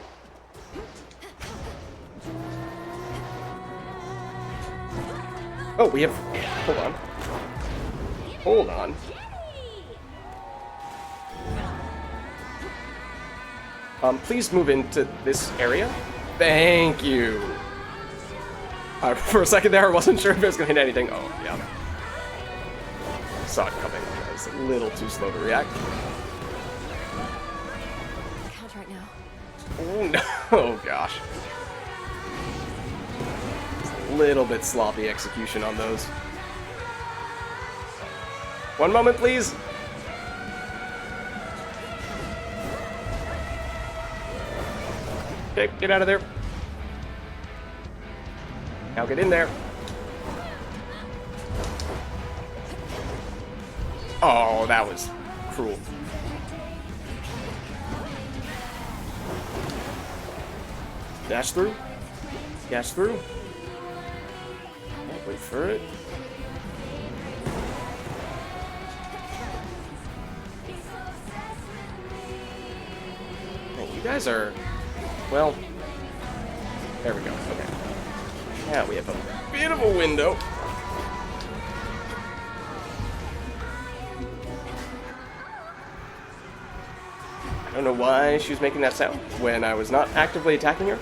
Oh, we have... Hold on. Hold on. Please move into this area. Thank you. For a second there, I wasn't sure if it was going to hit anything. Oh, yeah. Saw it coming. I was a little too slow to react. Can't right now. Oh, no. Oh, gosh. A little bit sloppy execution on those. One moment, please. Okay, get out of there. Now get in there. Oh, that was cruel. Dash through. Dash through. Wait for it. Hey, you guys are... Well, there we go. Okay. Now we have a bit of a window. I don't know why she was making that sound when I was not actively attacking her.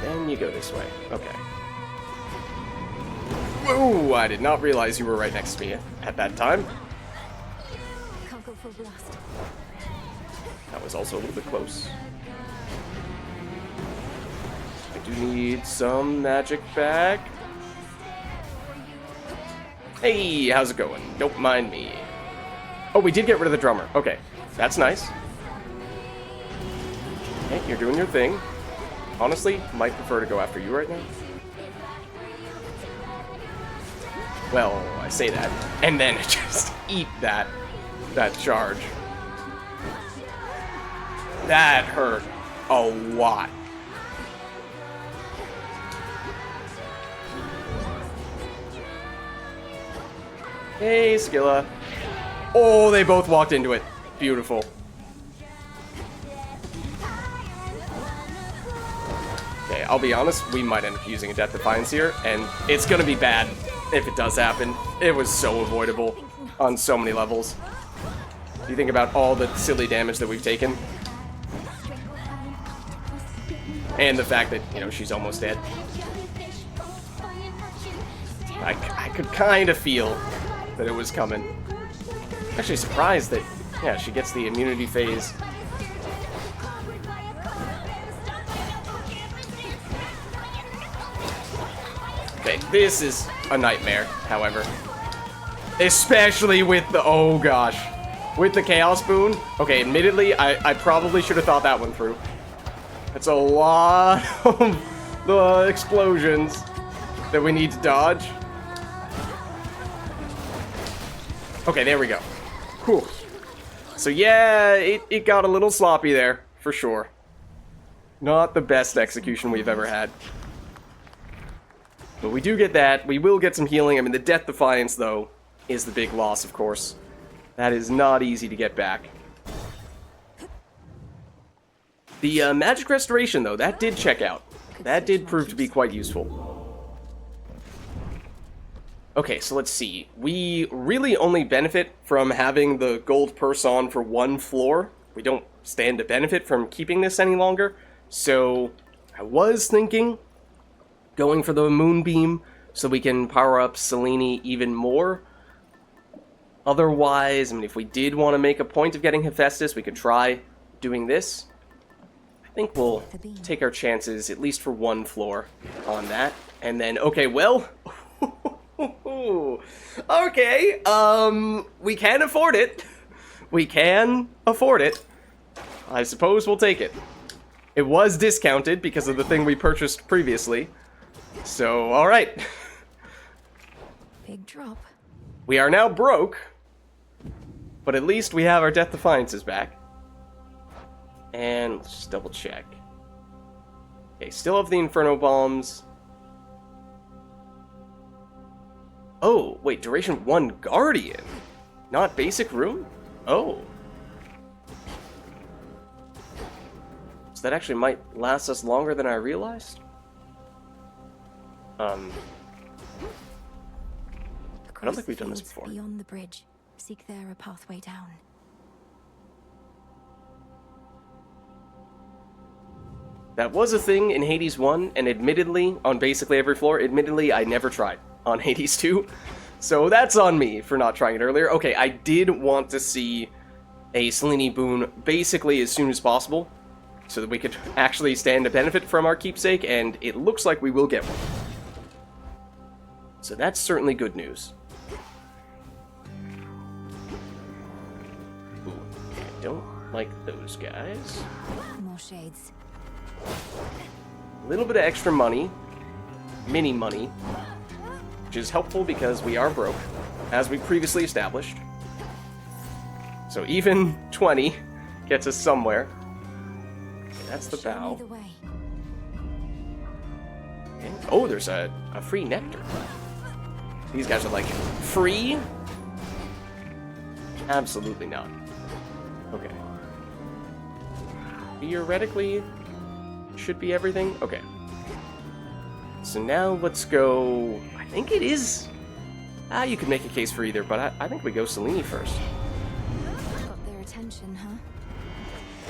Then you go this way. Okay. Whoa! I did not realize you were right next to me at that time. Can't go full blast. That was also a little bit close. I do need some magic back. Hey, how's it going? Don't mind me. Oh, we did get rid of the drummer. Okay, that's nice. Okay, you're doing your thing. Honestly, might prefer to go after you right now. Well, I say that, and then just eat that charge. That hurt a lot. Hey, Skilla. Oh, they both walked into it. Beautiful. Okay, I'll be honest, we might end up using a Death Defiance here, and it's gonna be bad if it does happen. It was so avoidable on so many levels. If you think about all the silly damage that we've taken, and the fact that, you know, she's almost dead. I could kind of feel that it was coming. Actually surprised that, yeah, she gets the immunity phase. Okay, this is a nightmare, however. Especially with the, oh gosh. With the Chaos Boon. Okay, admittedly, I probably should have thought that one through. That's a lot of the explosions that we need to dodge. Okay, there we go. Whew. So yeah, it got a little sloppy there, for sure. Not the best execution we've ever had. But we do get that. We will get some healing. I mean, the Death Defiance, though, is the big loss, of course. That is not easy to get back. The Magic Restoration, though, that did check out. That did prove to be quite useful. Okay, so let's see. We really only benefit from having the gold purse on for one floor. We don't stand to benefit from keeping this any longer. So I was thinking going for the Moonbeam so we can power up Selene even more. Otherwise, I mean, if we did want to make a point of getting Hephaestus, we could try doing this. I think we'll take our chances, at least for one floor, on that. And then, okay, well... okay, we can afford it. We can afford it. I suppose we'll take it. It was discounted because of the thing we purchased previously. So, alright. Big drop. We are now broke, but at least we have our Death Defiances back. And let's just double check. Okay, still have the Inferno Bombs. Oh, wait, duration 1 Guardian. Not basic room? Oh. So that actually might last us longer than I realized? I don't think we've done this before. Beyond the bridge, seek there a pathway down. That was a thing in Hades 1, and admittedly, on basically every floor, admittedly, I never tried on Hades 2. So that's on me for not trying it earlier. Okay, I did want to see a Selene boon basically as soon as possible, so that we could actually stand to benefit from our keepsake, and it looks like we will get one. So that's certainly good news. Ooh, I don't like those guys. More shades. A little bit of extra money, mini money, which is helpful because we are broke, as we previously established. So even 20 gets us somewhere. Okay, that's the bow. Okay. Oh, there's a free nectar. These guys are like, free? Absolutely not. Okay. Theoretically, should be everything? Okay. So now let's go... I think it is... you could make a case for either, but I think we go Selene first. Got their attention, huh?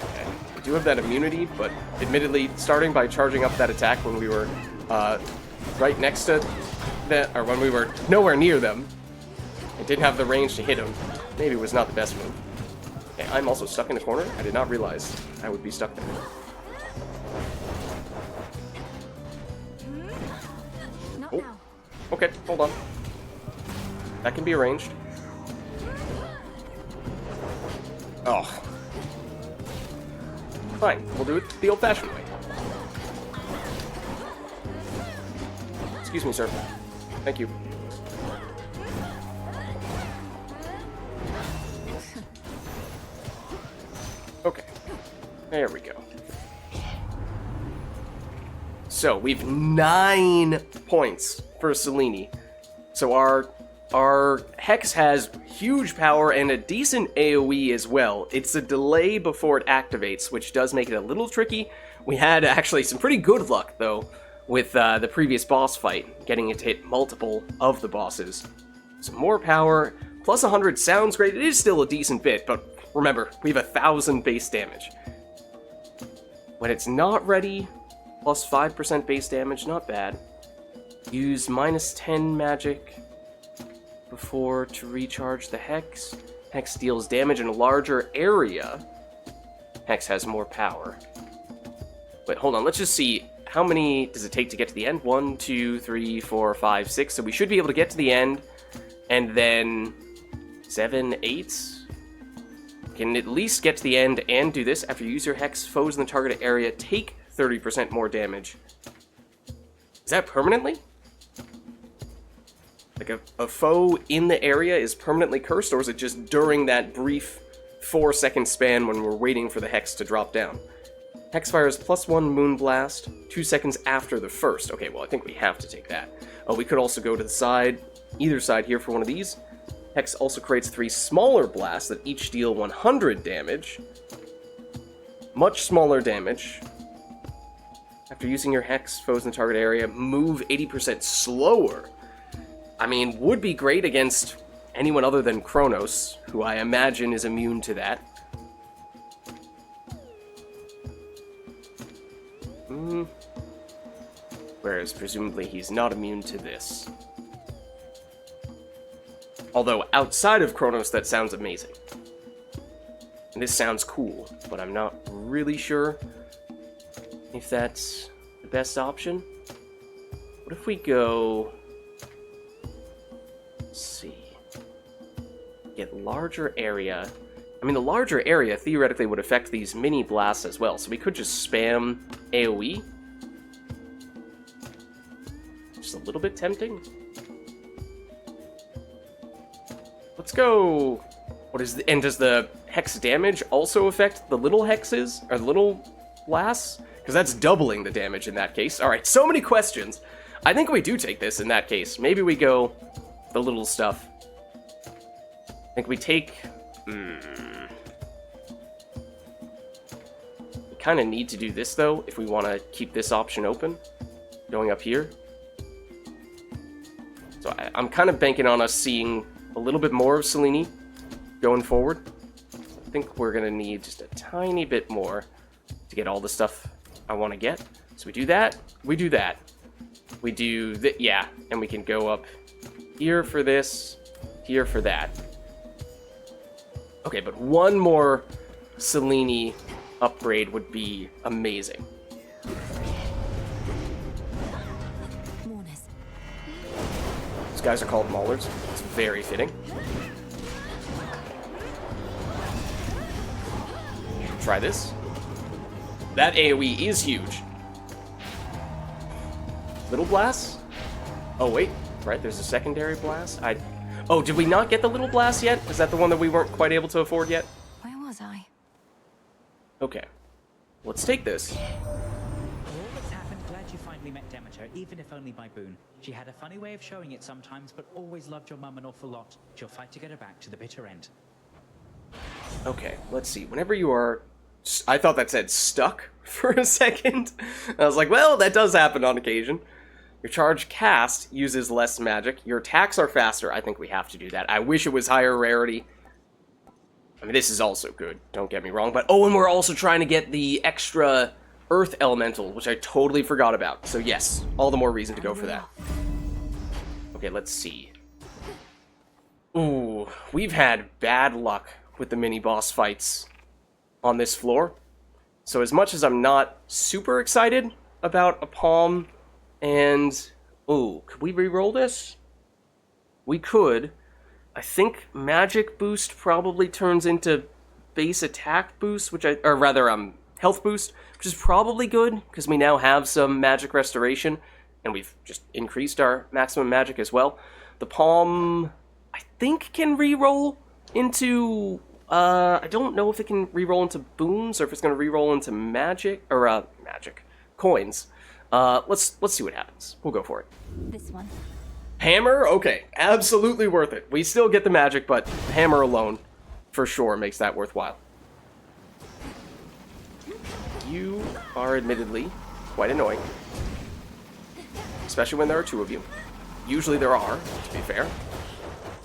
Okay. We do have that immunity, but admittedly, starting by charging up that attack when we were right next to that, or when we were nowhere near them, and didn't have the range to hit them, maybe was not the best move. Okay, I'm also stuck in the corner. I did not realize I would be stuck there. Not now. Okay, hold on. That can be arranged. Oh. Fine, we'll do it the old-fashioned way. Excuse me, sir. Thank you. Okay. There we go. So, we've 9 points for Selene. So our Hex has huge power and a decent AoE as well. It's a delay before it activates, which does make it a little tricky. We had actually some pretty good luck, though, with the previous boss fight, getting it to hit multiple of the bosses. Some more power, plus 100 sounds great. It is still a decent bit, but remember, we have 1,000 base damage. When it's not ready, plus 5% base damage, not bad. Use minus 10 magic before to recharge the Hex. Hex deals damage in a larger area. Hex has more power. Wait, hold on, let's just see. How many does it take to get to the end? 1, 2, 3, 4, 5, 6. So we should be able to get to the end. And then 7, 8. Can at least get to the end and do this. After you use your Hex, foes in the targeted area take 30% more damage. Is that permanently? Like a foe in the area is permanently cursed, or is it just during that brief 4-second span when we're waiting for the Hex to drop down? Hex fires +1 Moonblast, 2 seconds after the first. Okay, well, I think we have to take that. Oh, we could also go to the side, either side here for one of these. Hex also creates 3 smaller blasts that each deal 100 damage. Much smaller damage. After using your Hex, foes in the target area move 80% slower. I mean, would be great against anyone other than Kronos, who I imagine is immune to that. Whereas, presumably, he's not immune to this. Although, outside of Kronos, that sounds amazing. And this sounds cool, but I'm not really sure if that's the best option. What if we go... Let's see. Get larger area. I mean, the larger area theoretically would affect these mini blasts as well, so we could just spam AoE. little bit tempting. Let's go. What is and does the hex damage also affect the little hexes or the little blasts? Because that's doubling the damage in that case. All right, so many questions. I think we do take this in that case. Maybe we go the little stuff. I think we take... We kind of need to do this, though, if we want to keep this option open. Going up here. So I'm kind of banking on us seeing a little bit more of Selene going forward. I think we're going to need just a tiny bit more to get all the stuff I want to get. So we do that. We do that. We do that. Yeah, and we can go up here for this, here for that. Okay, but one more Selene upgrade would be amazing. These guys are called Maulers. It's very fitting. Try this. That AoE is huge. Little blast? Oh, wait. Right, there's a secondary blast. Oh, did we not get the little blast yet? Is that the one that we weren't quite able to afford yet? Where was I? Okay. Let's take this. For all that's happened, glad you finally met Demeter, even if only by boon. She had a funny way of showing it sometimes, but always loved your mum an awful lot. She'll fight to get her back to the bitter end. Okay, let's see. Whenever you are... I thought that said stuck for a second. I was like, well, that does happen on occasion. Your charge cast uses less magic. Your attacks are faster. I think we have to do that. I wish it was higher rarity. I mean, this is also good. Don't get me wrong. But, oh, and we're also trying to get the extra Earth Elemental, which I totally forgot about. So, yes, all the more reason to go for that. Okay, let's see. Ooh, we've had bad luck with the mini-boss fights on this floor. So as much as I'm not super excited about a palm and... Ooh, could we re-roll this? We could. I think magic boost probably turns into base attack boost, or rather, health boost, which is probably good, because we now have some magic restoration, and we've just increased our maximum magic as well. The palm, I think, can re-roll into... I don't know if it can re-roll into boons, or if it's going to re-roll into magic, or, coins. Let's see what happens. We'll go for it. This one. Hammer? Okay, absolutely worth it. We still get the magic, but hammer alone, for sure, makes that worthwhile. You are admittedly quite annoying. Especially when there are two of you. Usually there are, to be fair.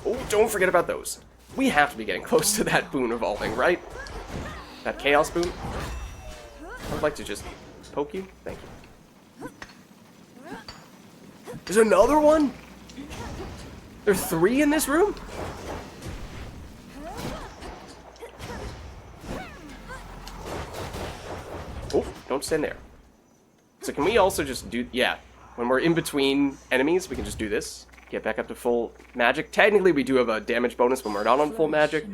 Oh, don't forget about those. We have to be getting close to that boon evolving, right? That chaos boon? I would like to just poke you. Thank you. There's another one? There are 3 in this room? Oh, don't stand there. So can we also just do... Yeah, when we're in between enemies, we can just do this. Get back up to full magic. Technically, we do have a damage bonus when we're not on full magic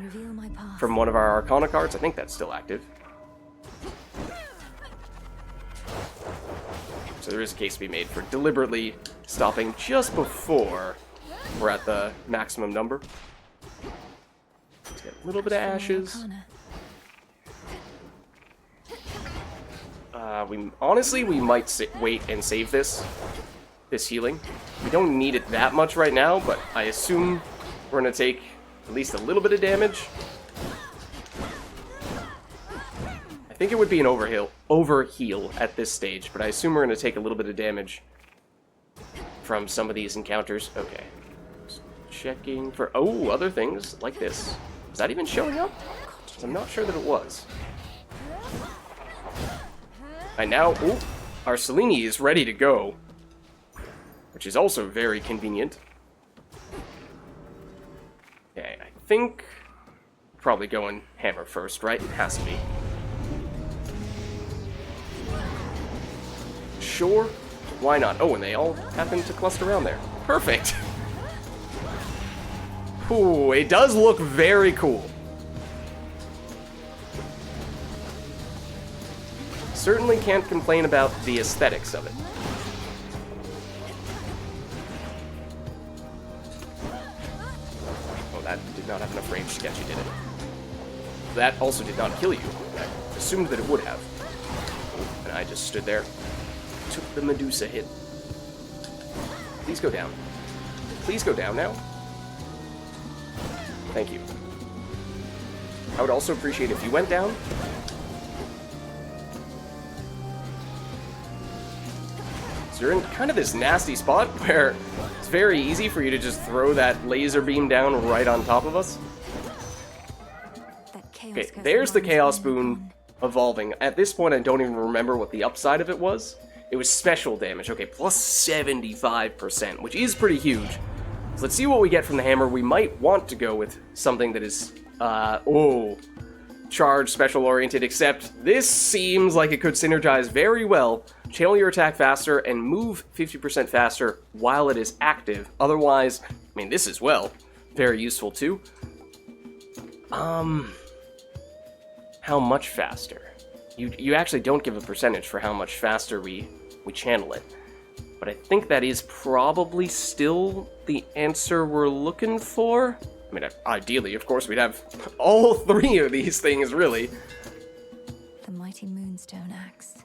from one of our Arcana cards. I think that's still active. So there is a case to be made for deliberately stopping just before we're at the maximum number. Let's get a little bit of ashes. We might wait and save this healing. We don't need it that much right now, but I assume we're going to take at least a little bit of damage. I think it would be an overheal at this stage, but I assume we're going to take a little bit of damage from some of these encounters. Okay. Just checking for... Oh, other things like this. Is that even showing up? I'm not sure that it was. And now, ooh, our Selene is ready to go, which is also very convenient. Okay, I think probably going hammer first, right? It has to be. Sure, why not? Oh, and they all happen to cluster around there. Perfect. Ooh, it does look very cool. Certainly can't complain about the aesthetics of it. that did not have enough range to get you, did it? That also did not kill you. I assumed that it would have. And I just stood there. Took the Medusa hit. Please go down. Please go down now. Thank you. I would also appreciate if you went down. So you're in kind of this nasty spot where it's very easy for you to just throw that laser beam down right on top of us. Okay, there's the Chaos Boon evolving. At this point, I don't even remember what the upside of it was. It was special damage. Okay, plus 75%, which is pretty huge. So let's see what we get from the hammer. We might want to go with something that is, charge special oriented, except this seems like it could synergize very well. Channel your attack faster and move 50% faster while it is active. Otherwise, I mean, this as well. Very useful too. How much faster? You actually don't give a percentage for how much faster we channel it. But I think that is probably still the answer we're looking for. I mean, ideally, of course, we'd have all three of these things, really. The mighty Moonstone Axe.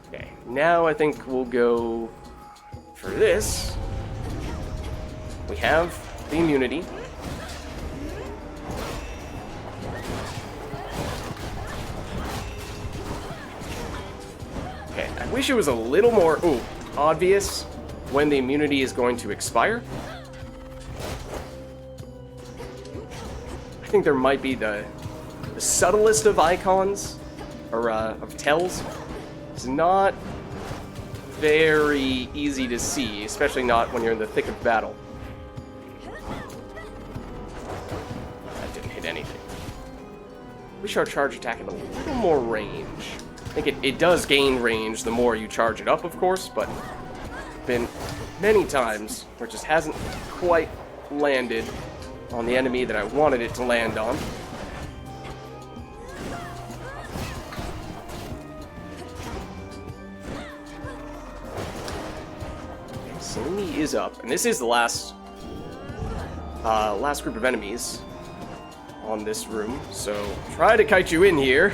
Okay, now I think we'll go for this. We have the immunity. Okay, I wish it was a little more obvious when the immunity is going to expire. I think there might be the subtlest of icons, or of tells. It's not very easy to see, especially not when you're in the thick of battle. That didn't hit anything. Wish our charge attack had a little more range. I think it does gain range the more you charge it up, of course, but been many times where it just hasn't quite landed on the enemy that I wanted it to land on. Salimi is up, and this is the last group of enemies on this room, so try to kite you in here.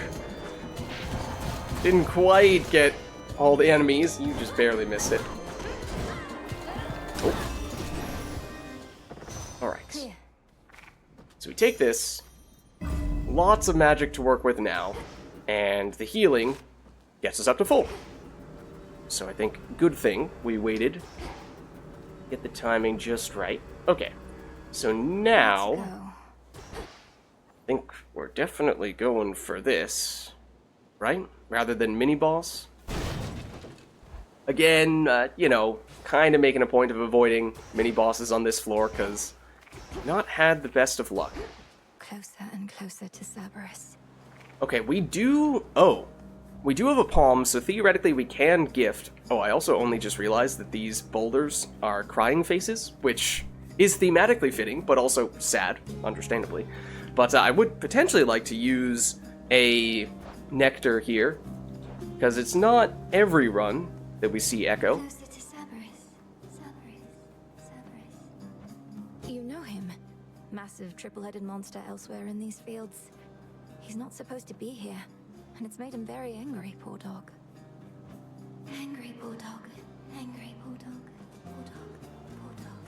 Didn't quite get all the enemies, you just barely missed it. Oh. Alright. So we take this, lots of magic to work with now, and the healing gets us up to full. So I think, good thing we waited. Get the timing just right. Okay, so now, I think we're definitely going for this, right? Rather than mini-boss. Again, you know, kind of making a point of avoiding mini-bosses on this floor, because not had the best of luck. Closer and closer to Cerberus. Okay, we do have a palm, so theoretically we can gift. Oh, I also only just realized that these boulders are crying faces, which is thematically fitting, but also sad, understandably. But I would potentially like to use a nectar here, because it's not every run that we see Echo. Closer to Cerberus. You know him. Massive triple-headed monster elsewhere in these fields. He's not supposed to be here, and it's made him very angry, poor dog. Angry poor dog. Angry poor dog. Poor dog. Poor dog.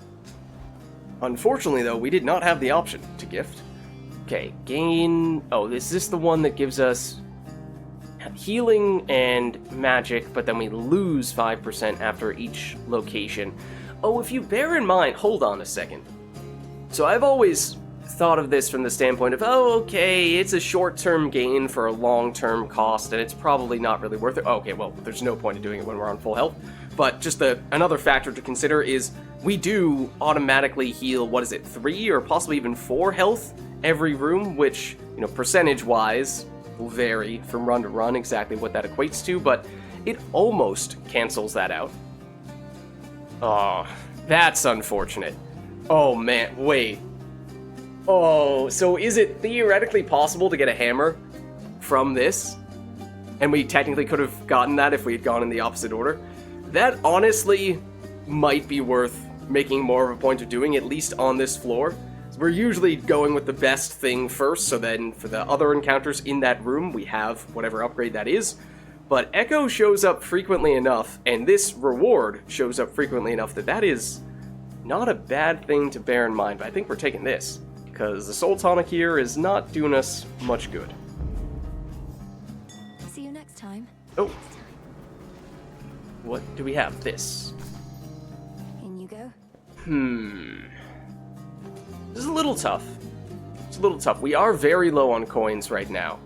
Unfortunately, though, we did not have the option to gift. Okay, gain... Oh, is this the one that gives us healing and magic, but then we lose 5% after each location? Oh, if you bear in mind... Hold on a second. So I've always thought of this from the standpoint of, oh, okay, it's a short-term gain for a long-term cost, and it's probably not really worth it. Okay, well, there's no point in doing it when we're on full health. But just another factor to consider is we do automatically heal, what is it, 3 or possibly even 4 health every room, which, you know, percentage-wise will vary from run to run exactly what that equates to, but it almost cancels that out. Oh, that's unfortunate. Oh, man, wait. Oh, so is it theoretically possible to get a hammer from this? And we technically could have gotten that if we had gone in the opposite order? That honestly might be worth making more of a point of doing, at least on this floor. we're usually going with the best thing first, so then for the other encounters in that room, we have whatever upgrade that is. But Echo shows up frequently enough, and this reward shows up frequently enough that is not a bad thing to bear in mind. But I think we're taking this, because the Soul Tonic here is not doing us much good. See you next time. Oh. What do we have? This. In you go. This is a little tough. It's a little tough. We are very low on coins right now.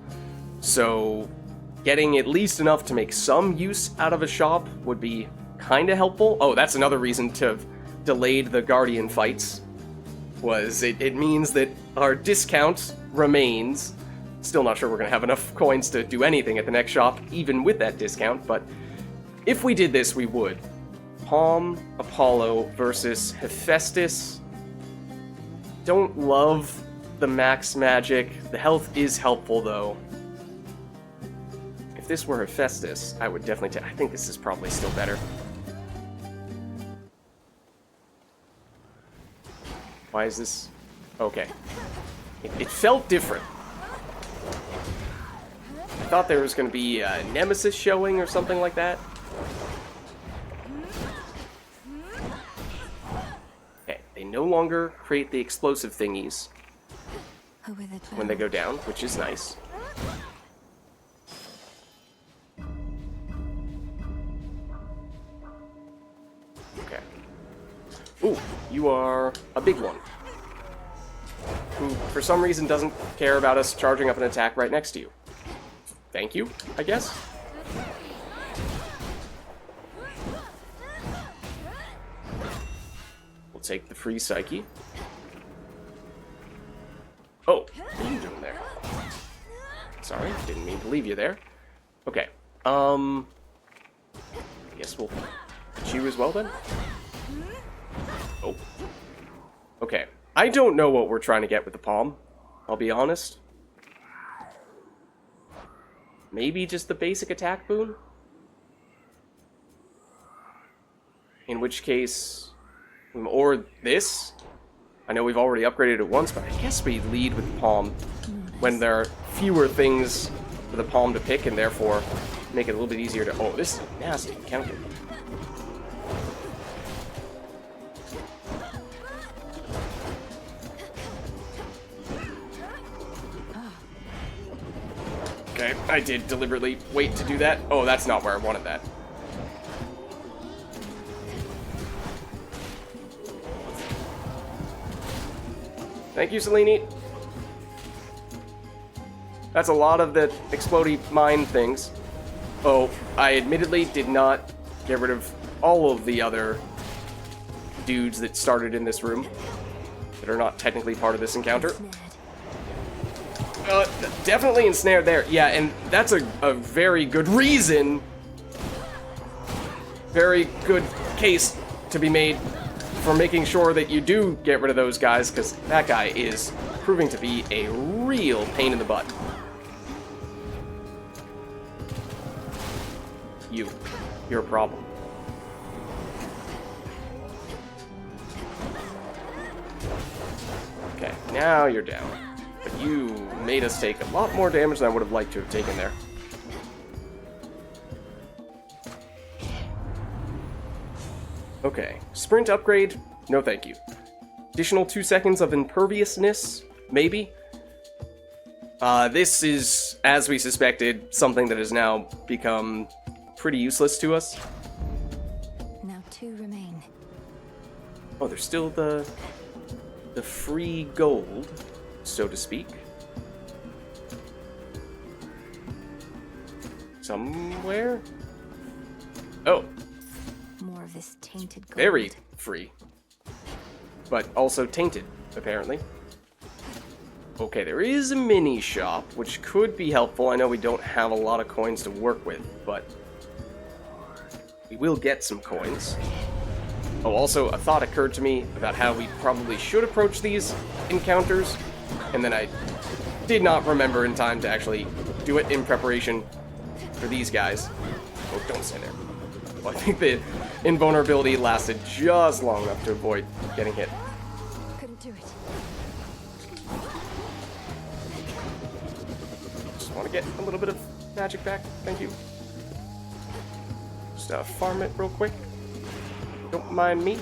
So getting at least enough to make some use out of a shop would be kind of helpful. Oh, that's another reason to have delayed the Guardian fights. Was it means that our discount remains. Still not sure we're going to have enough coins to do anything at the next shop, even with that discount, but if we did this, we would. Palm Apollo versus Hephaestus. Don't love the max magic. The health is helpful, though. If this were Hephaestus, I would definitely I think this is probably still better. Why is this? Okay. It felt different. I thought there was going to be a Nemesis showing or something like that. Okay, they no longer create the explosive thingies when they go down, which is nice. Okay. Ooh, you are a big one. Who, for some reason, doesn't care about us charging up an attack right next to you. Thank you, I guess. We'll take the free Psyche. Oh, what are you doing there? Sorry, didn't mean to leave you there. Okay, I guess we'll hit you as well then? Oh. Okay, I don't know what we're trying to get with the palm, I'll be honest. Maybe just the basic attack boon? In which case... Or this? I know we've already upgraded it once, but I guess we lead with the palm when there are fewer things for the palm to pick, and therefore make it a little bit easier to... Oh, this is a nasty encounter. Okay, I did deliberately wait to do that. Oh, that's not where I wanted that. Thank you, Selene. That's a lot of the explodey mine things. Oh, I admittedly did not get rid of all of the other dudes that started in this room that are not technically part of this encounter. Definitely ensnared there. Yeah, and that's a very good reason. Very good case to be made for making sure that you do get rid of those guys, because that guy is proving to be a real pain in the butt. You're a problem. Okay, now you're down. But you made us take a lot more damage than I would have liked to have taken there. Okay, sprint upgrade, no thank you. Additional 2 seconds of imperviousness, maybe? This is, as we suspected, something that has now become pretty useless to us. Now 2 remain. Oh, there's still the free gold, so to speak. Somewhere? Oh. More of this tainted gold. Very free. But also tainted, apparently. Okay, there is a mini shop, which could be helpful. I know we don't have a lot of coins to work with, but we will get some coins. Oh, also, a thought occurred to me about how we probably should approach these encounters, and then I did not remember in time to actually do it in preparation for these guys. Oh, don't stand there. Well, I think the invulnerability lasted just long enough to avoid getting hit. Couldn't do it. Just want to get a little bit of magic back. Thank you. Just farm it real quick. Don't mind me.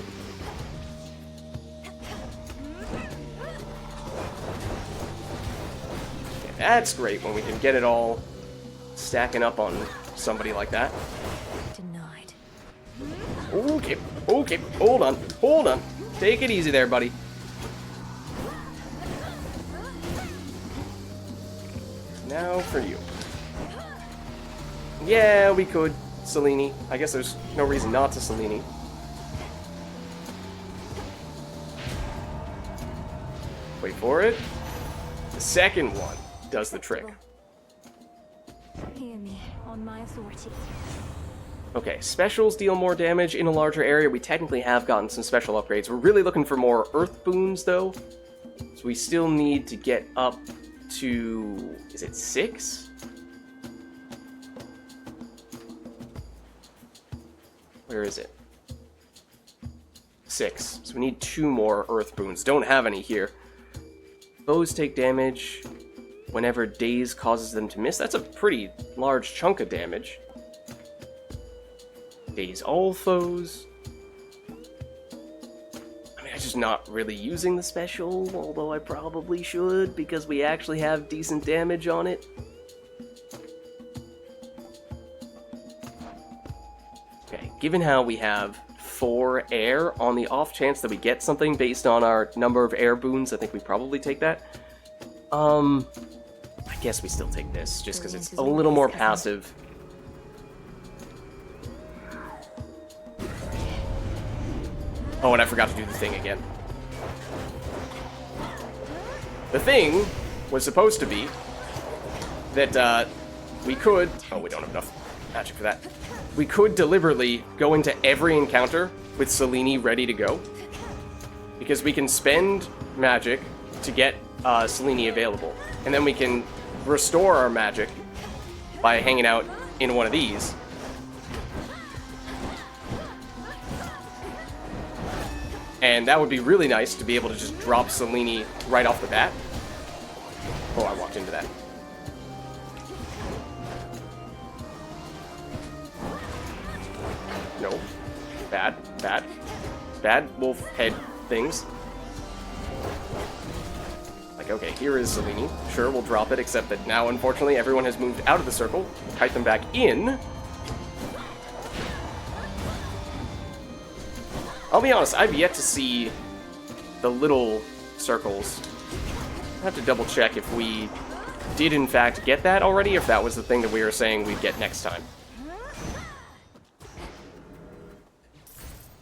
Yeah, that's great when we can get it all stacking up on somebody like that. Denied. Okay, okay, hold on. Take it easy there, buddy. Now for you. Yeah, we could, Selene. I guess there's no reason not to, Selene. Wait for it. The second one does the trick. Hear me, on my authority. Okay, specials deal more damage in a larger area. We technically have gotten some special upgrades. We're really looking for more earth boons, though. So we still need to get up to... is it 6? Where is it? 6. So we need 2 more earth boons. Don't have any here. Bows take damage whenever daze causes them to miss. That's a pretty large chunk of damage. Daze all foes. I mean, I'm just not really using the special, although I probably should, because we actually have decent damage on it. Okay, given how we have 4 air, on the off chance that we get something based on our number of air boons, I think we probably take that. I guess we still take this, just because it's a little more passive. Oh, and I forgot to do the thing again. The thing was supposed to be that we could... oh, we don't have enough magic for that. We could deliberately go into every encounter with Selene ready to go. Because we can spend magic to get Selene available. And then we can restore our magic by hanging out in one of these. And that would be really nice to be able to just drop Selene right off the bat. Oh, I walked into that. No. Bad, bad. Bad wolf head things. Like, okay, here is Selene. Sure, we'll drop it, except that now, unfortunately, everyone has moved out of the circle. Kite them back in. I'll be honest, I've yet to see the little circles. I have to double check if we did in fact get that already, if that was the thing that we were saying we'd get next time.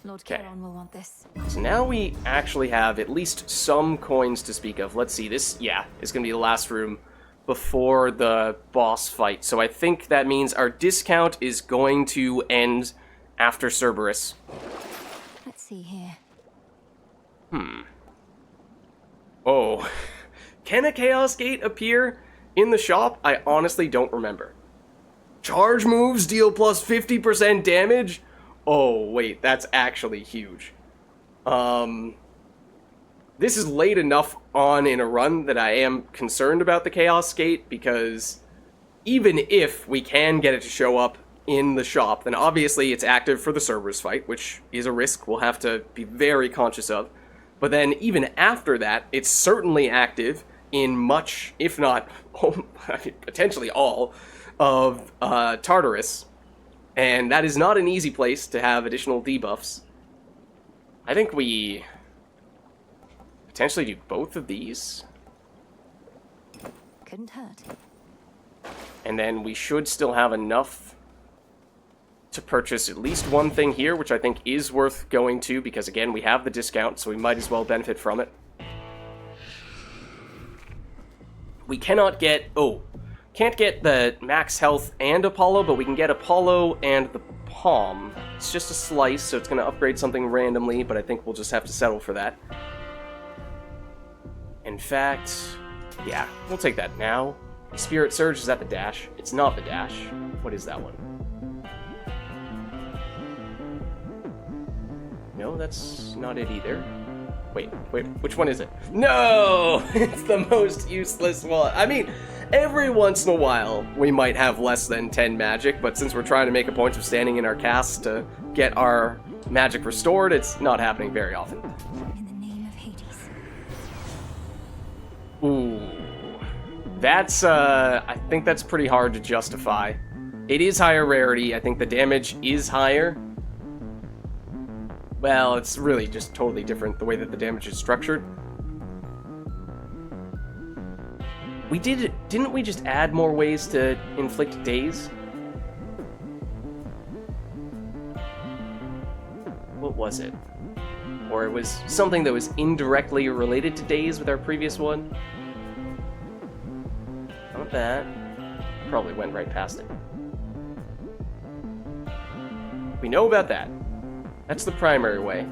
Lord Charon will want this. So now we actually have at least some coins to speak of. Let's see, this, yeah, is going to be the last room before the boss fight. So I think that means our discount is going to end after Cerberus. Let's see here. Oh. Can a Chaos Gate appear in the shop? I honestly don't remember. Charge moves deal plus 50% damage? Oh, wait, that's actually huge. This is late enough on in a run that I am concerned about the Chaos Gate, because even if we can get it to show up in the shop, then obviously it's active for the Cerberus fight, which is a risk we'll have to be very conscious of. But then even after that, it's certainly active in much, if not potentially all, of Tartarus. And that is not an easy place to have additional debuffs. I think we potentially do both of these. Couldn't hurt. And then we should still have enough to purchase at least one thing here, which I think is worth going to, because again, we have the discount, so we might as well benefit from it. We cannot get... oh, can't get the max health and Apollo, but we can get Apollo and the Palm. It's just a slice, so it's going to upgrade something randomly, but I think we'll just have to settle for that. In fact, yeah, we'll take that now. Spirit Surge, is that the dash? It's not the dash. What is that one? No, that's not it either. Wait, which one is it? No! It's the most useless one. I mean, Every once in a while, we might have less than 10 magic, but since we're trying to make a point of standing in our casts to get our magic restored, it's not happening very often. In the name of Hades. Ooh. That's, I think that's pretty hard to justify. It is higher rarity. I think the damage is higher. Well, it's really just totally different the way that the damage is structured. Didn't we just add more ways to inflict daze? What was it? Or it was something that was indirectly related to daze with our previous one? Not that. Probably went right past it. We know about that. That's the primary way.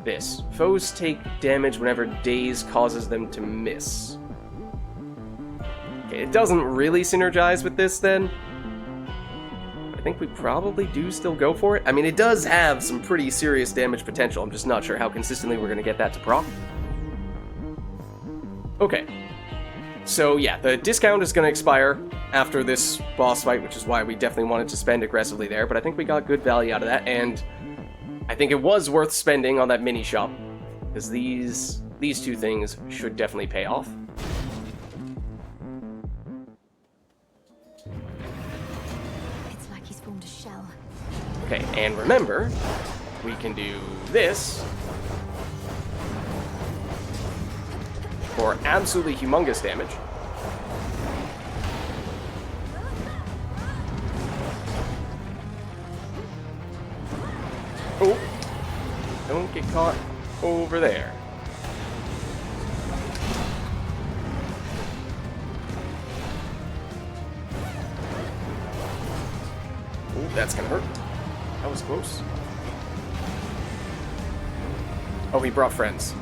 This. Foes take damage whenever daze causes them to miss. Okay, it doesn't really synergize with this then. I think we probably do still go for it. I mean, it does have some pretty serious damage potential. I'm just not sure how consistently we're going to get that to proc. Okay. So yeah, the discount is going to expire after this boss fight, which is why we definitely wanted to spend aggressively there, but I think we got good value out of that, and I think it was worth spending on that mini shop, because these two things should definitely pay off. It's like he's formed a shell. Okay, and remember, we can do this for absolutely humongous damage. Oh, don't get caught over there. Oh, that's gonna hurt. That was close. Oh, he brought friends.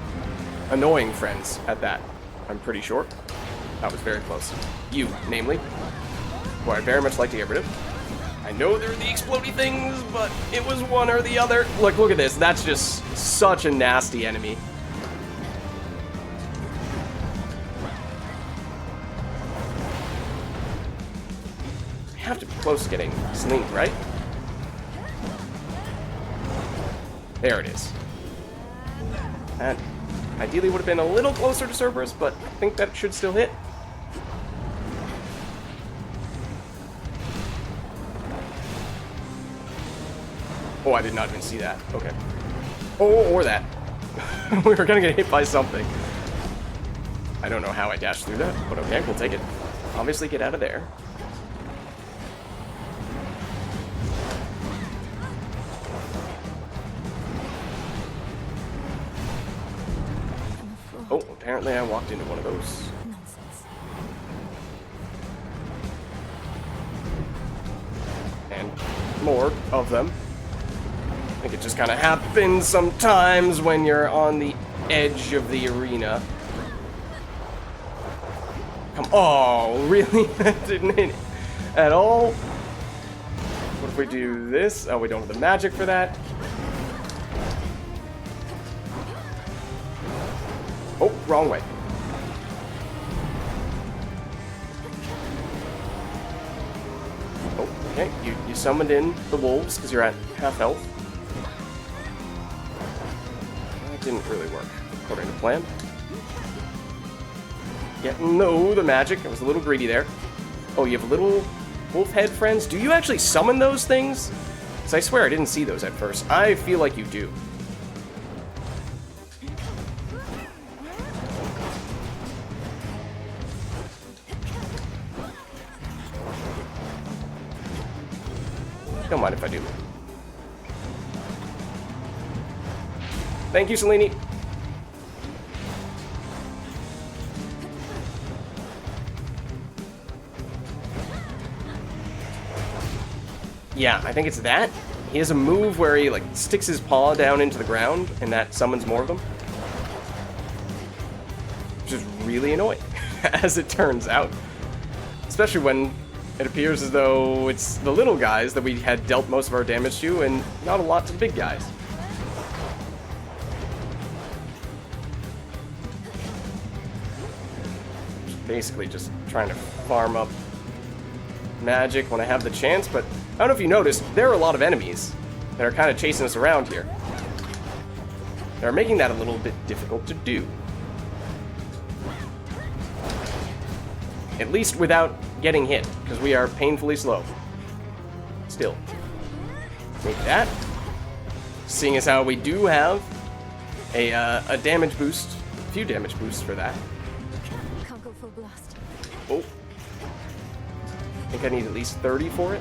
Annoying friends at that, I'm pretty sure. That was very close. You, namely, who I very much like to get rid of. I know they're the explodey things, but it was one or the other. Look at this. That's just such a nasty enemy. I have to be close to getting slinged, right? There it is. That ideally would have been a little closer to Cerberus, but I think that should still hit. Oh, I did not even see that. Okay. Oh, or that. We were gonna get hit by something. I don't know how I dashed through that, but okay, we'll take it. Obviously, get out of there. Oh, apparently I walked into one of those. Nonsense. And more of them. I think it just kind of happens sometimes when you're on the edge of the arena. Come on. Oh, really? That didn't hit at all? What if we do this? Oh, we don't have the magic for that. Oh, wrong way. Oh, okay. You summoned in the wolves because you're at half health. That didn't really work according to plan. Yeah, no, the magic. I was a little greedy there. Oh, you have little wolf head friends? Do you actually summon those things? Because I swear I didn't see those at first. I feel like you do. Don't mind if I do. Thank you, Selene. Yeah, I think it's that. He has a move where he, like, sticks his paw down into the ground, and that summons more of them. Which is really annoying, as it turns out. Especially when it appears as though it's the little guys that we had dealt most of our damage to, and not a lot to the big guys. basically just trying to farm up magic when I have the chance, but I don't know if you noticed, there are a lot of enemies that are kind of chasing us around here. They're making that a little bit difficult to do. At least without getting hit, because we are painfully slow. Still. Make that. Seeing as how we do have a damage boost, a few damage boosts for that. Can't go full blast. Oh. I think I need at least 30 for it.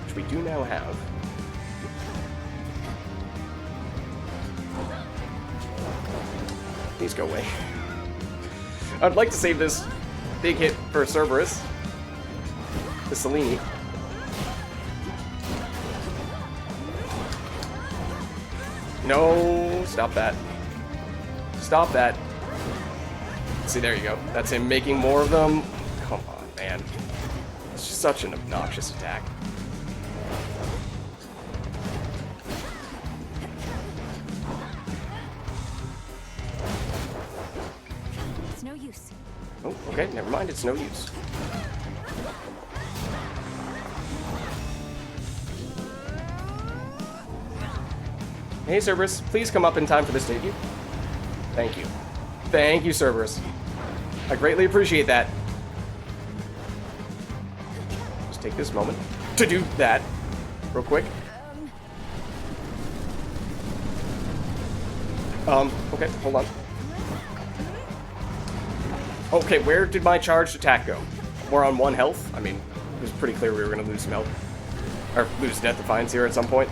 Which we do now have. Please go away. I'd like to save this big hit for Cerberus. The Selene. No, stop that. Stop that. See, there you go. That's him making more of them. Come on, man. It's just such an obnoxious attack. It's no use. Oh, okay, never mind. It's no use. Hey, Cerberus, please come up in time for this debut. Thank you. Thank you, Cerberus. I greatly appreciate that. Just take this moment to do that real quick. Okay, hold on. Okay, where did my charged attack go? We're on 1 health. I mean, it was pretty clear we were going to lose some health. Or lose Death Defiance here at some point.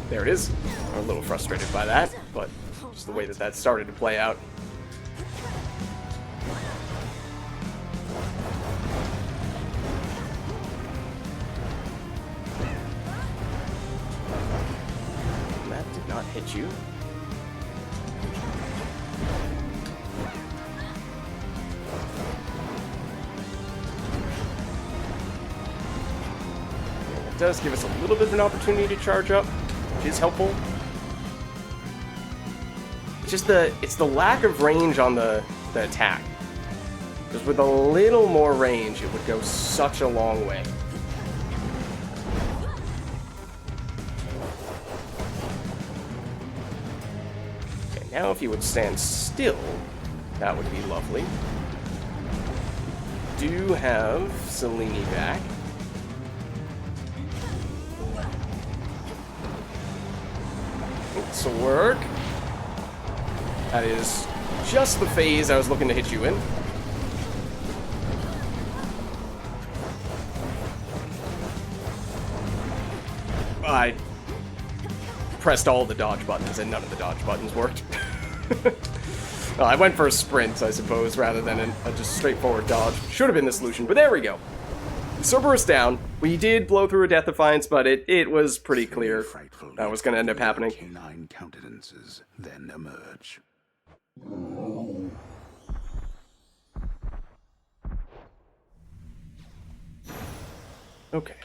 There it is. I'm a little frustrated by that, but just the way that that started to play out. That did not hit you. It does give us a little bit of an opportunity to charge up, which is helpful. It's the lack of range on the attack. Because with a little more range, it would go such a long way. Okay, now if you would stand still, that would be lovely. Do have Selene back. This will work. That is just the phase I was looking to hit you in. I pressed all the dodge buttons and none of the dodge buttons worked. Well, I went for a sprint, I suppose, rather than a just straightforward dodge. Should have been the solution, but there we go. Cerberus down. We did blow through a Death Defiance, but it was pretty clear that was going to end up happening. Canine countenances then emerge. Okay.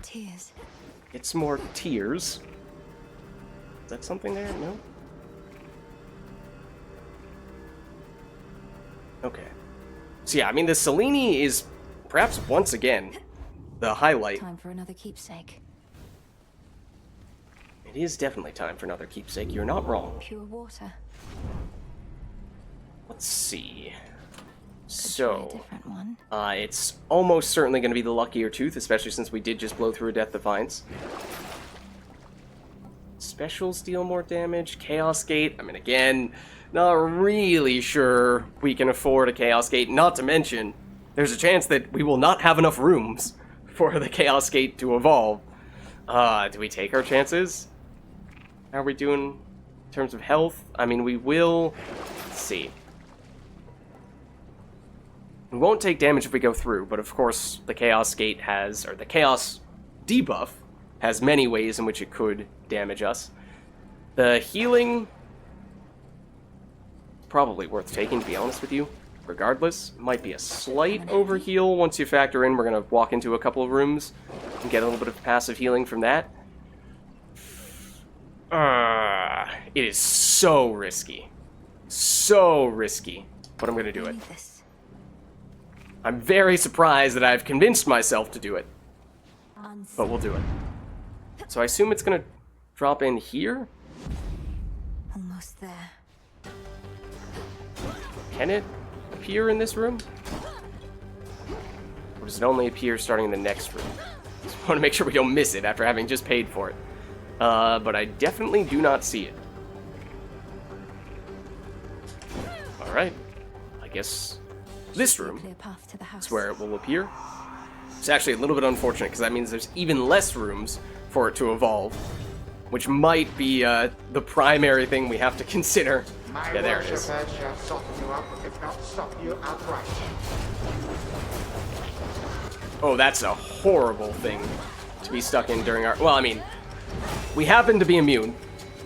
Tears. Get some more tears. Is that something there? No? Okay. So yeah, I mean, the Selene is perhaps once again the highlight. Time for another keepsake. It is definitely time for another keepsake. You're not wrong. Pure water. Let's see. Could So, try a different one. It's almost certainly going to be the luckier tooth, especially since we did just blow through a Death Defiance. Specials deal more damage. Chaos Gate. I mean, again, not really sure we can afford a Chaos Gate. Not to mention, there's a chance that we will not have enough rooms for the Chaos Gate to evolve. Do we take our chances? How are we doing in terms of health? I mean, we will... Let's see. We won't take damage if we go through, but of course the Chaos Gate has, or the Chaos debuff has many ways in which it could damage us. The healing, probably worth taking, to be honest with you. Regardless, might be a slight overheal once you factor in we're going to walk into a couple of rooms and get a little bit of passive healing from that. It is so risky. so risky, but I'm gonna do it. Need this. I'm very surprised that I've convinced myself to do it, but we'll do it. So I assume it's gonna drop in here? Almost there. Can it appear in this room? Or does it only appear starting in the next room? Just want to make sure we don't miss it after having just paid for it. But I definitely do not see it. Alright. I guess this room Clear path to the house. is where it will appear. It's actually a little bit unfortunate because that means there's even less rooms for it to evolve, which might be the primary thing we have to consider. My Yeah, there it is. worshippers shall soften you up, if not stop you outright. Oh, that's a horrible thing to be stuck in during our... Well, I mean, we happen to be immune,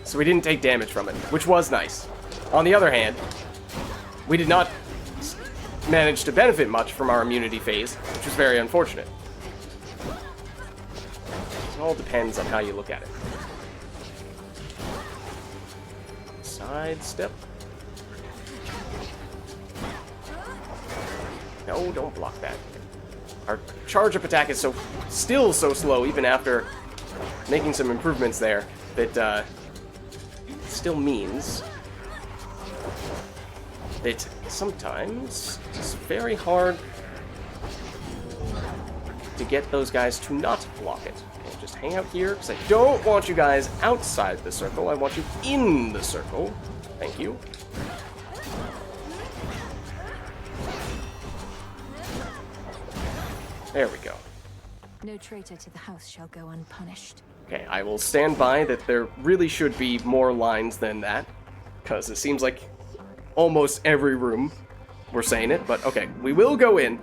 so we didn't take damage from it, which was nice. On the other hand, we did not manage to benefit much from our immunity phase, which was very unfortunate. It all depends on how you look at it. Sidestep. No, don't block that. Our charge-up attack is still so slow, even after making some improvements there, that still means that sometimes it's very hard to get those guys to not block it. Okay, just hang out here, because I don't want you guys outside the circle. I want you in the circle. Thank you. There we go. No traitor to the house shall go unpunished. Okay, I will stand by that there really should be more lines than that, because it seems like almost every room we're saying it, but okay, we will go in.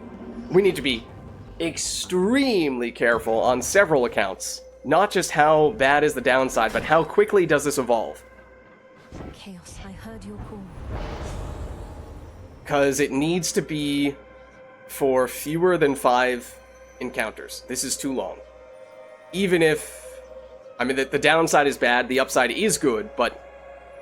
We need to be extremely careful on several accounts. Not just how bad is the downside, but how quickly does this evolve. Chaos, I heard your call. Because it needs to be for fewer than 5 encounters. This is too long. Even if... I mean, the downside is bad, the upside is good, but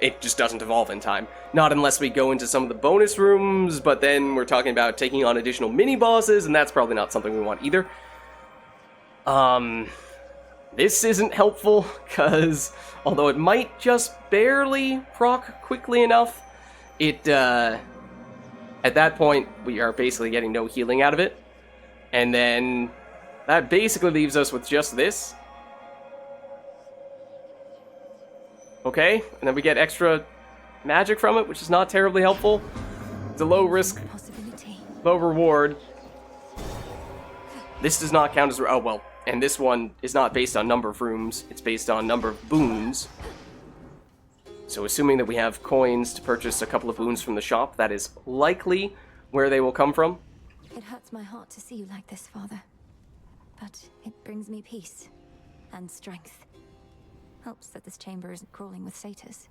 it just doesn't evolve in time. Not unless we go into some of the bonus rooms, but then we're talking about taking on additional mini-bosses, and that's probably not something we want either. This isn't helpful, because although it might just barely proc quickly enough, it, at that point, we are basically getting no healing out of it. And then that basically leaves us with just this. Okay, and then we get extra magic from it, which is not terribly helpful. It's a low risk, low reward. This does not count as... Oh, well, and this one is not based on number of rooms. It's based on number of boons. So assuming that we have coins to purchase a couple of boons from the shop, that is likely where they will come from. It hurts my heart to see you like this, Father. But it brings me peace and strength. Helps that this chamber isn't crawling with satyrs.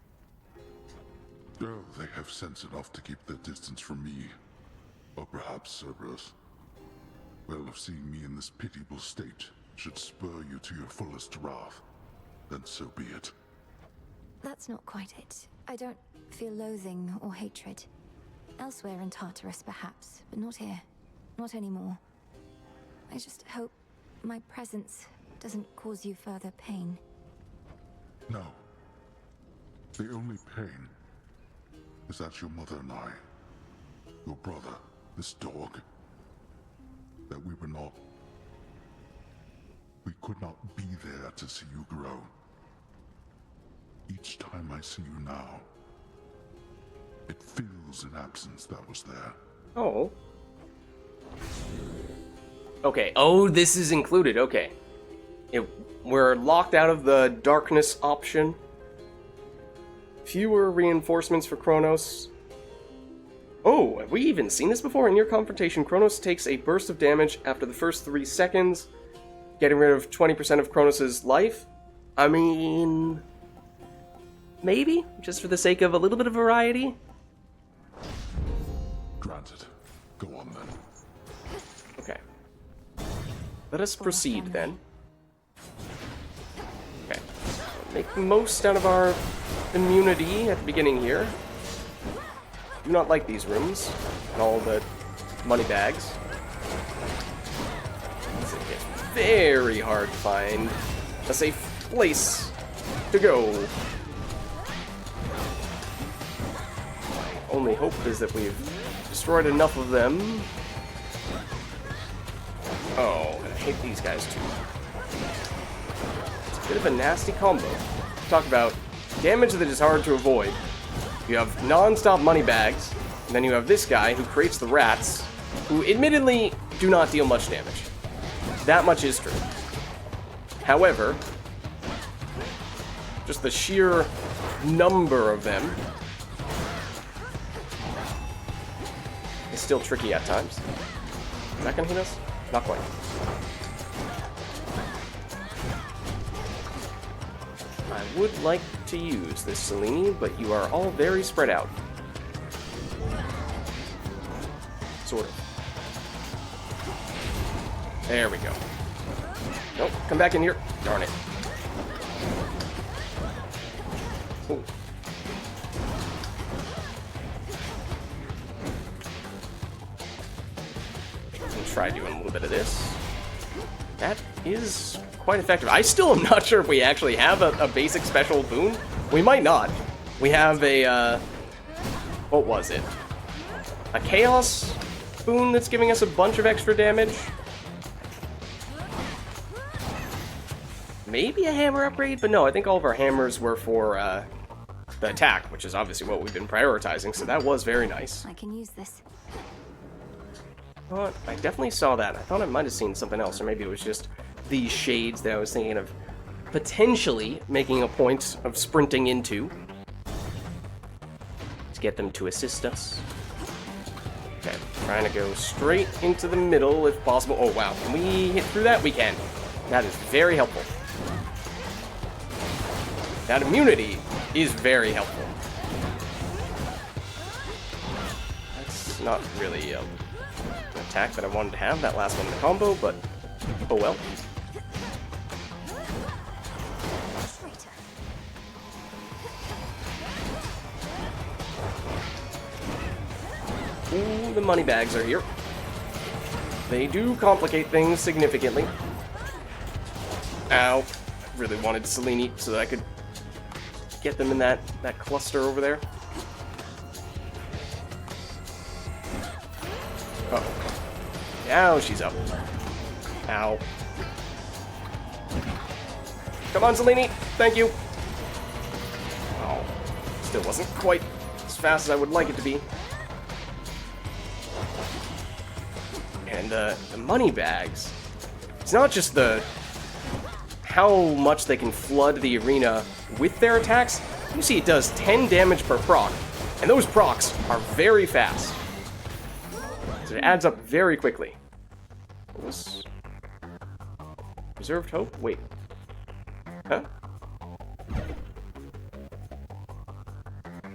Oh, they have sense enough to keep their distance from me. Or perhaps Cerberus. Well, if seeing me in this pitiable state should spur you to your fullest wrath, then so be it. That's not quite it. I don't feel loathing or hatred. Elsewhere in Tartarus, perhaps, but not here. Not anymore. I just hope my presence doesn't cause you further pain. No. The only pain is that your mother and I, your brother, this dog, that we were not... We could not be there to see you grow. Each time I see you now, it fills an absence that was there. Oh. Okay, oh, this is included, okay. We're locked out of the darkness option. Fewer reinforcements for Kronos. Oh, have we even seen this before? In your confrontation, Kronos takes a burst of damage after the first 3 seconds, getting rid of 20% of Kronos' life. I mean... maybe? Just for the sake of a little bit of variety? Granted. Go on then. Okay. Let us proceed then. Okay. Make the most out of our immunity at the beginning here. do not like these rooms and all the money bags. It's very hard to find a safe place to go. My only hope is that we've destroyed enough of them. Oh, and I hate these guys too. It's a bit of a nasty combo. Talk about damage that is hard to avoid. You have non-stop money bags, and then you have this guy who creates the rats, who admittedly do not deal much damage. That much is true. However, just the sheer number of them is still tricky at times. Is that gonna hit us? Not quite. I would like to use this Selene, but you are all very spread out. Sort of. There we go. Nope, come back in here. Darn it. Ooh. Try doing a little bit of this. That is quite effective. I still am not sure if we actually have a basic special boon. We might not. We have a, what was it? A chaos boon that's giving us a bunch of extra damage. Maybe a hammer upgrade, but no, I think all of our hammers were for, the attack, which is obviously what we've been prioritizing, so that was very nice. I can use this. I definitely saw that. I thought I might have seen something else, or maybe it was just these shades that I was thinking of potentially making a point of sprinting into to get them to assist us. Okay, trying to go straight into the middle if possible. Oh wow, can we hit through that? We can. That is very helpful. That immunity is very helpful. That's not really an attack that I wanted to have, that last one in the combo, but oh well. Ooh, the money bags are here. They do complicate things significantly. Ow. I really wanted Selene so that I could get them in that cluster over there. Uh-oh. Now she's up. Ow. Come on, Selene. Thank you. Oh. Still wasn't quite as fast as I would like it to be. And the money bags. It's not just how much they can flood the arena with their attacks. You see it does 10 damage per proc, and those procs are very fast. So it adds up very quickly. What was... Reserved hope? Wait. Huh?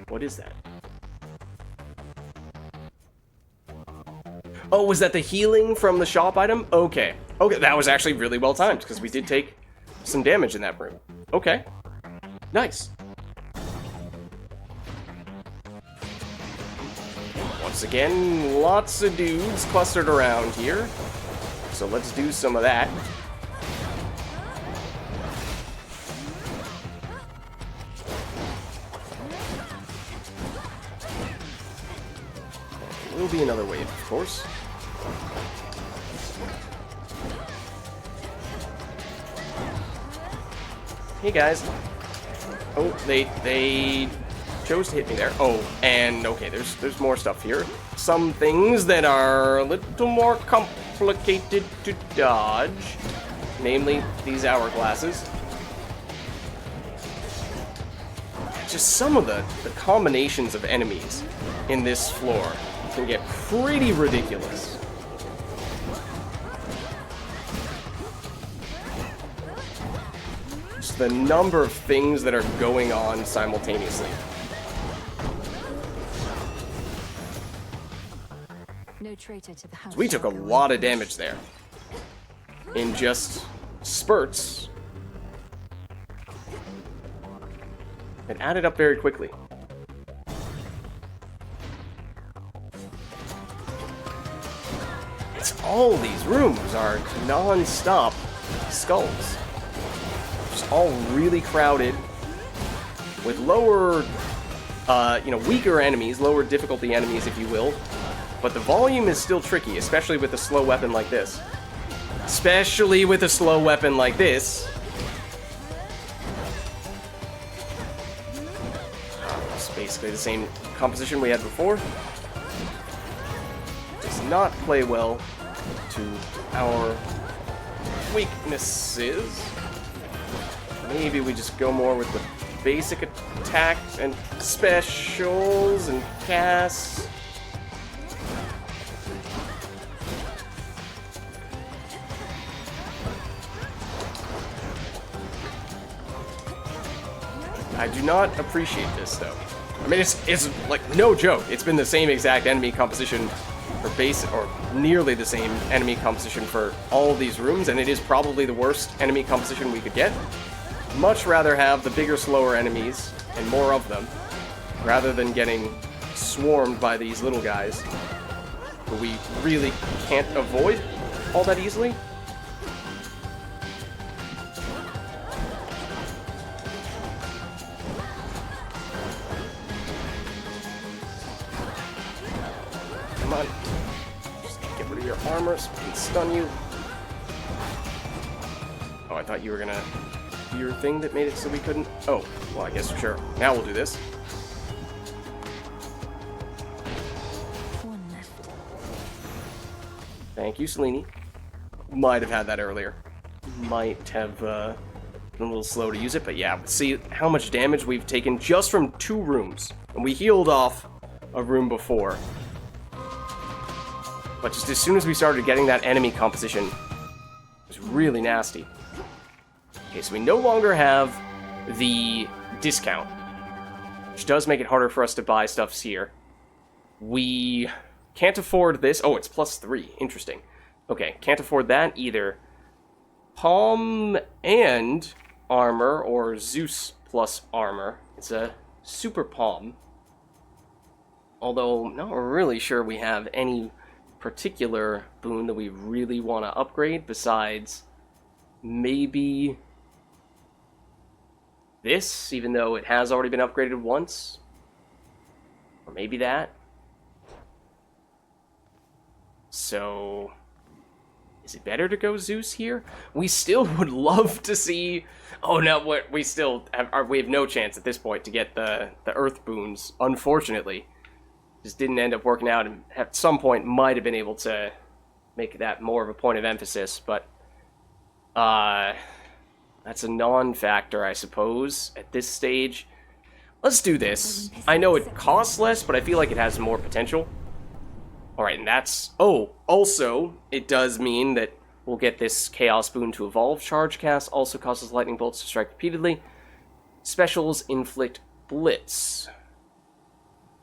What is that? Oh, was that the healing from the shop item? Okay. Okay, that was actually really well timed, because we did take some damage in that room. Okay. Nice. Once again, lots of dudes clustered around here. So let's do some of that. There will be another wave, of course. Hey guys. Oh, they chose to hit me there. Oh, and okay, there's more stuff here. Some things that are a little more complicated to dodge. Namely, these hourglasses. Just some of the combinations of enemies in this floor can get pretty ridiculous. Just the number of things that are going on simultaneously. No traitor to the house. So we took a lot of damage there. In just spurts. It added up very quickly. all these rooms are non-stop skulls. Just all really crowded with lower, weaker enemies, lower difficulty enemies, if you will. But the volume is still tricky, especially with a slow weapon like this. Especially with a slow weapon like this. It's basically the same composition we had before. Does not play well to our weaknesses. Maybe we just go more with the basic attacks and specials and casts. I do not appreciate this, though. I mean, it's like no joke. It's been the same exact enemy composition for base, or nearly the same enemy composition for all of these rooms, and it is probably the worst enemy composition we could get. Much rather have the bigger, slower enemies and more of them, rather than getting swarmed by these little guys who we really can't avoid all that easily. Come on. Just get rid of your armor so we can stun you. Oh, I thought you were gonna do your thing that made it so we couldn't. Oh, well, I guess, sure. Now we'll do this. One left. Thank you, Selene. Might have had that earlier. Might have been a little slow to use it, but yeah, see how much damage we've taken just from 2 rooms. And we healed off a room before. But just as soon as we started getting that enemy composition, it was really nasty. Okay, so we no longer have the discount, which does make it harder for us to buy stuffs here. We can't afford this. Oh, it's +3. Interesting. Okay, can't afford that either. Palm and armor, or Zeus plus armor. It's a super palm. Although, not really sure we have any particular boon that we really want to upgrade besides maybe this, even though it has already been upgraded once. Or maybe that. So, is it better to go Zeus here? We still would love to see... Oh no, what we still have, we have no chance at this point to get the Earth boons, unfortunately. Just didn't end up working out, and at some point might have been able to make that more of a point of emphasis, but that's a non-factor, I suppose, at this stage. Let's do this. I know it costs less, but I feel like it has more potential. Alright, and that's... Oh, also, it does mean that we'll get this Chaos Boon to evolve. Charge Cast also causes lightning bolts to strike repeatedly. Specials inflict Blitz.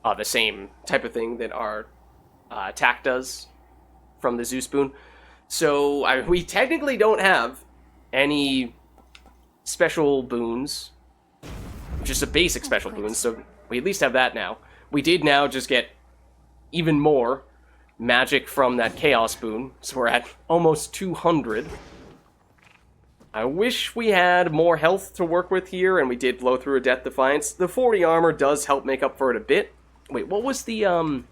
The same type of thing that our attack does from the Zeus Boon. So, we technically don't have any special boons. Just a basic special boon, so we at least have that now. We did now just get even more magic from that Chaos Boon, so we're at almost 200. I wish we had more health to work with here, and we did blow through a Death Defiance. The 40 armor does help make up for it a bit. Wait, what was the,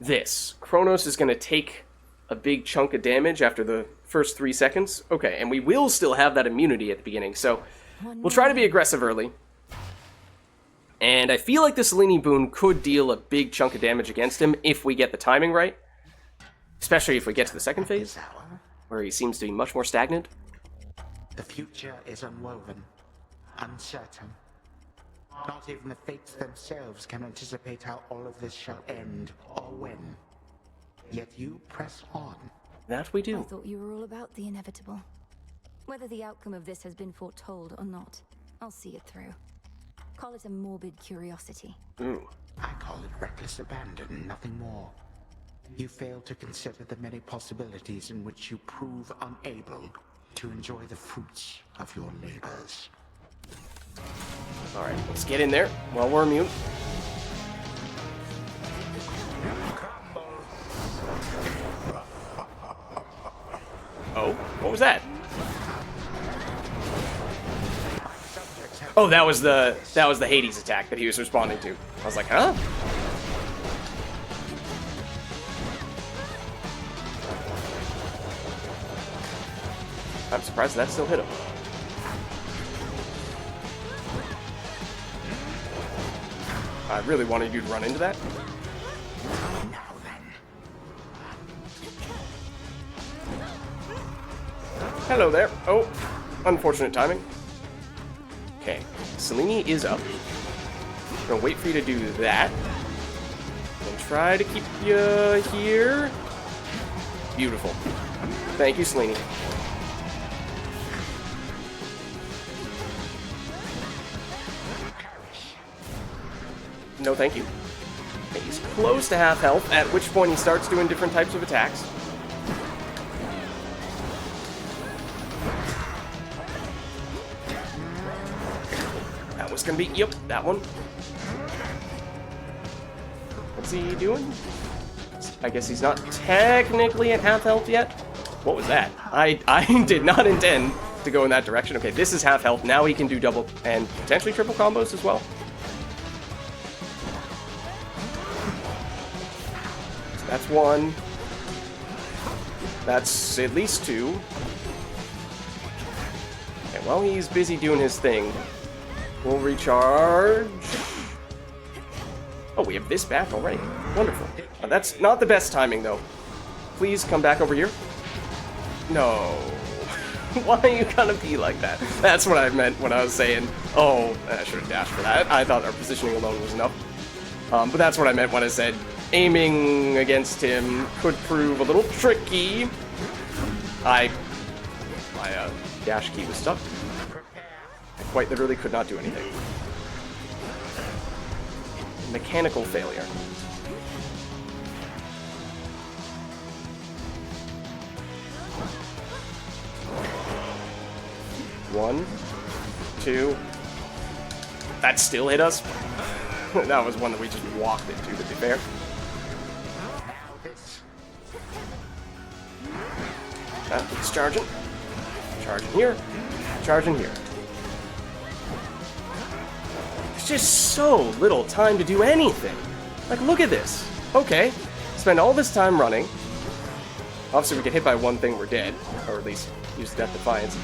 this. Kronos is going to take a big chunk of damage after the first 3 seconds. Okay, and we will still have that immunity at the beginning, so we'll try to be aggressive early. And I feel like the Selene Boon could deal a big chunk of damage against him if we get the timing right. Especially if we get to the second phase, where he seems to be much more stagnant. The future is unwoven, uncertain. Not even the fates themselves can anticipate how all of this shall end, or when. Yet you press on. That we do. I thought you were all about the inevitable. Whether the outcome of this has been foretold or not, I'll see it through. Call it a morbid curiosity. Ooh. I call it reckless abandon, nothing more. You fail to consider the many possibilities in which you prove unable to enjoy the fruits of your labors. Alright, let's get in there while we're immune. What was that? Oh, that was the Hades attack that he was responding to. I was like, huh? I'm surprised that still hit him. I really wanted you to run into that. Hello there. Oh, unfortunate timing. Okay, Selene is up. I'm gonna wait for you to do that. And try to keep you here. Beautiful. Thank you, Selene. No, thank you. Okay, he's close to half health, at which point he starts doing different types of attacks. That was gonna be, yep, that one. What's he doing? I guess he's not technically at half health yet. What was that? I did not intend to go in that direction. Okay, this is half health. Now he can do double and potentially triple combos as well. That's one. That's at least two. Okay, while he's busy doing his thing, we'll recharge. Oh, we have this back already. Wonderful. That's not the best timing, though. Please come back over here. No. Why are you gonna be like that? That's what I meant when I was saying, oh, I should have dashed for that. I thought our positioning alone was enough. But that's what I meant when I said aiming against him could prove a little tricky. My dash key was stuck. I quite literally could not do anything. Mechanical failure. One, two. That still hit us? That was one that we just walked into, to be fair. It's charging. Charging here. Charging here. There's just so little time to do anything. Like, look at this. Okay. Spend all this time running. Obviously, we get hit by one thing, we're dead. Or at least use Death Defiance.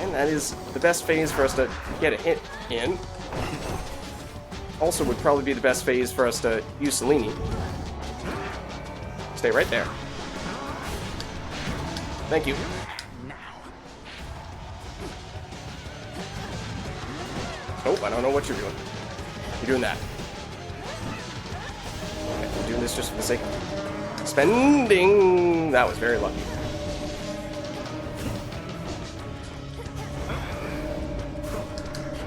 And that is the best phase for us to get a hit in. Also would probably be the best phase for us to use Selene. Stay right there. Thank you. Oh, I don't know what you're doing. You're doing that. Okay, I'm doing this just for the sake of spending. That was very lucky.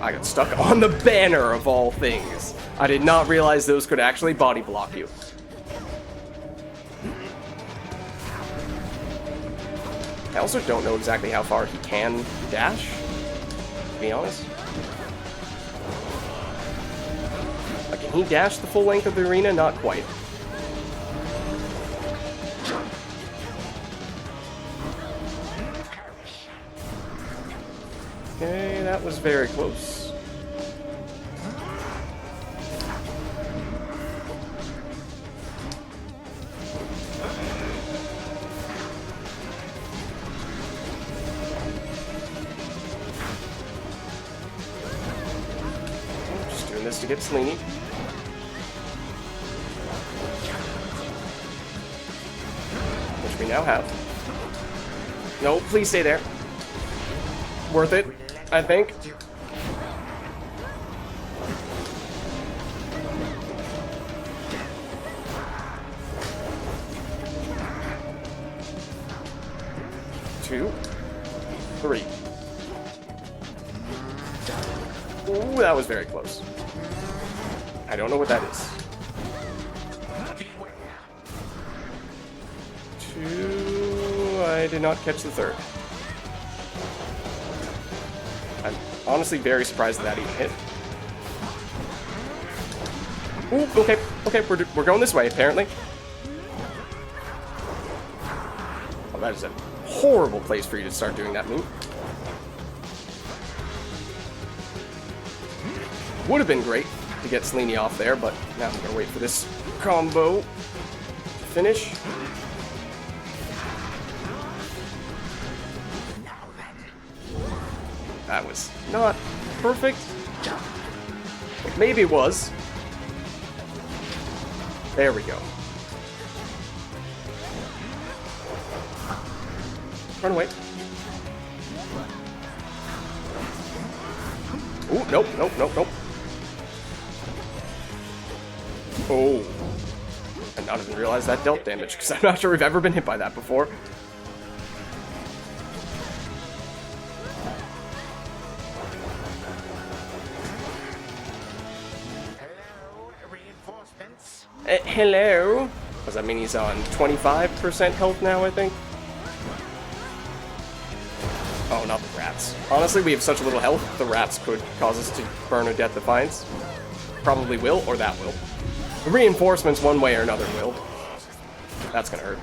I got stuck on the banner of all things. I did not realize those could actually body block you. I also don't know exactly how far he can dash, to be honest. Like, can he dash the full length of the arena? Not quite. Okay, that was very close. Just doing this to get Selene. Which we now have. No, please stay there. Worth it, I think. Two, three. Ooh, that was very close. I don't know what that is. Two. I did not catch the third. I'm honestly very surprised that even hit. Ooh, okay, we're going this way, apparently. Oh, that is a horrible place for you to start doing that move. Would have been great to get Selene off there, but now I'm gonna wait for this combo to finish. That was not perfect. Maybe it was. There we go. Run away. Ooh, nope. Oh. I not even realized that dealt damage, because I'm not sure we've ever been hit by that before. Hello, reinforcements. Hello? Does that mean he's on 25% health now, I think? Oh, not the rats. Honestly, we have such little health, the rats could cause us to burn a Death Defiance. Probably will, or that will. The reinforcements, one way or another, will. That's gonna hurt.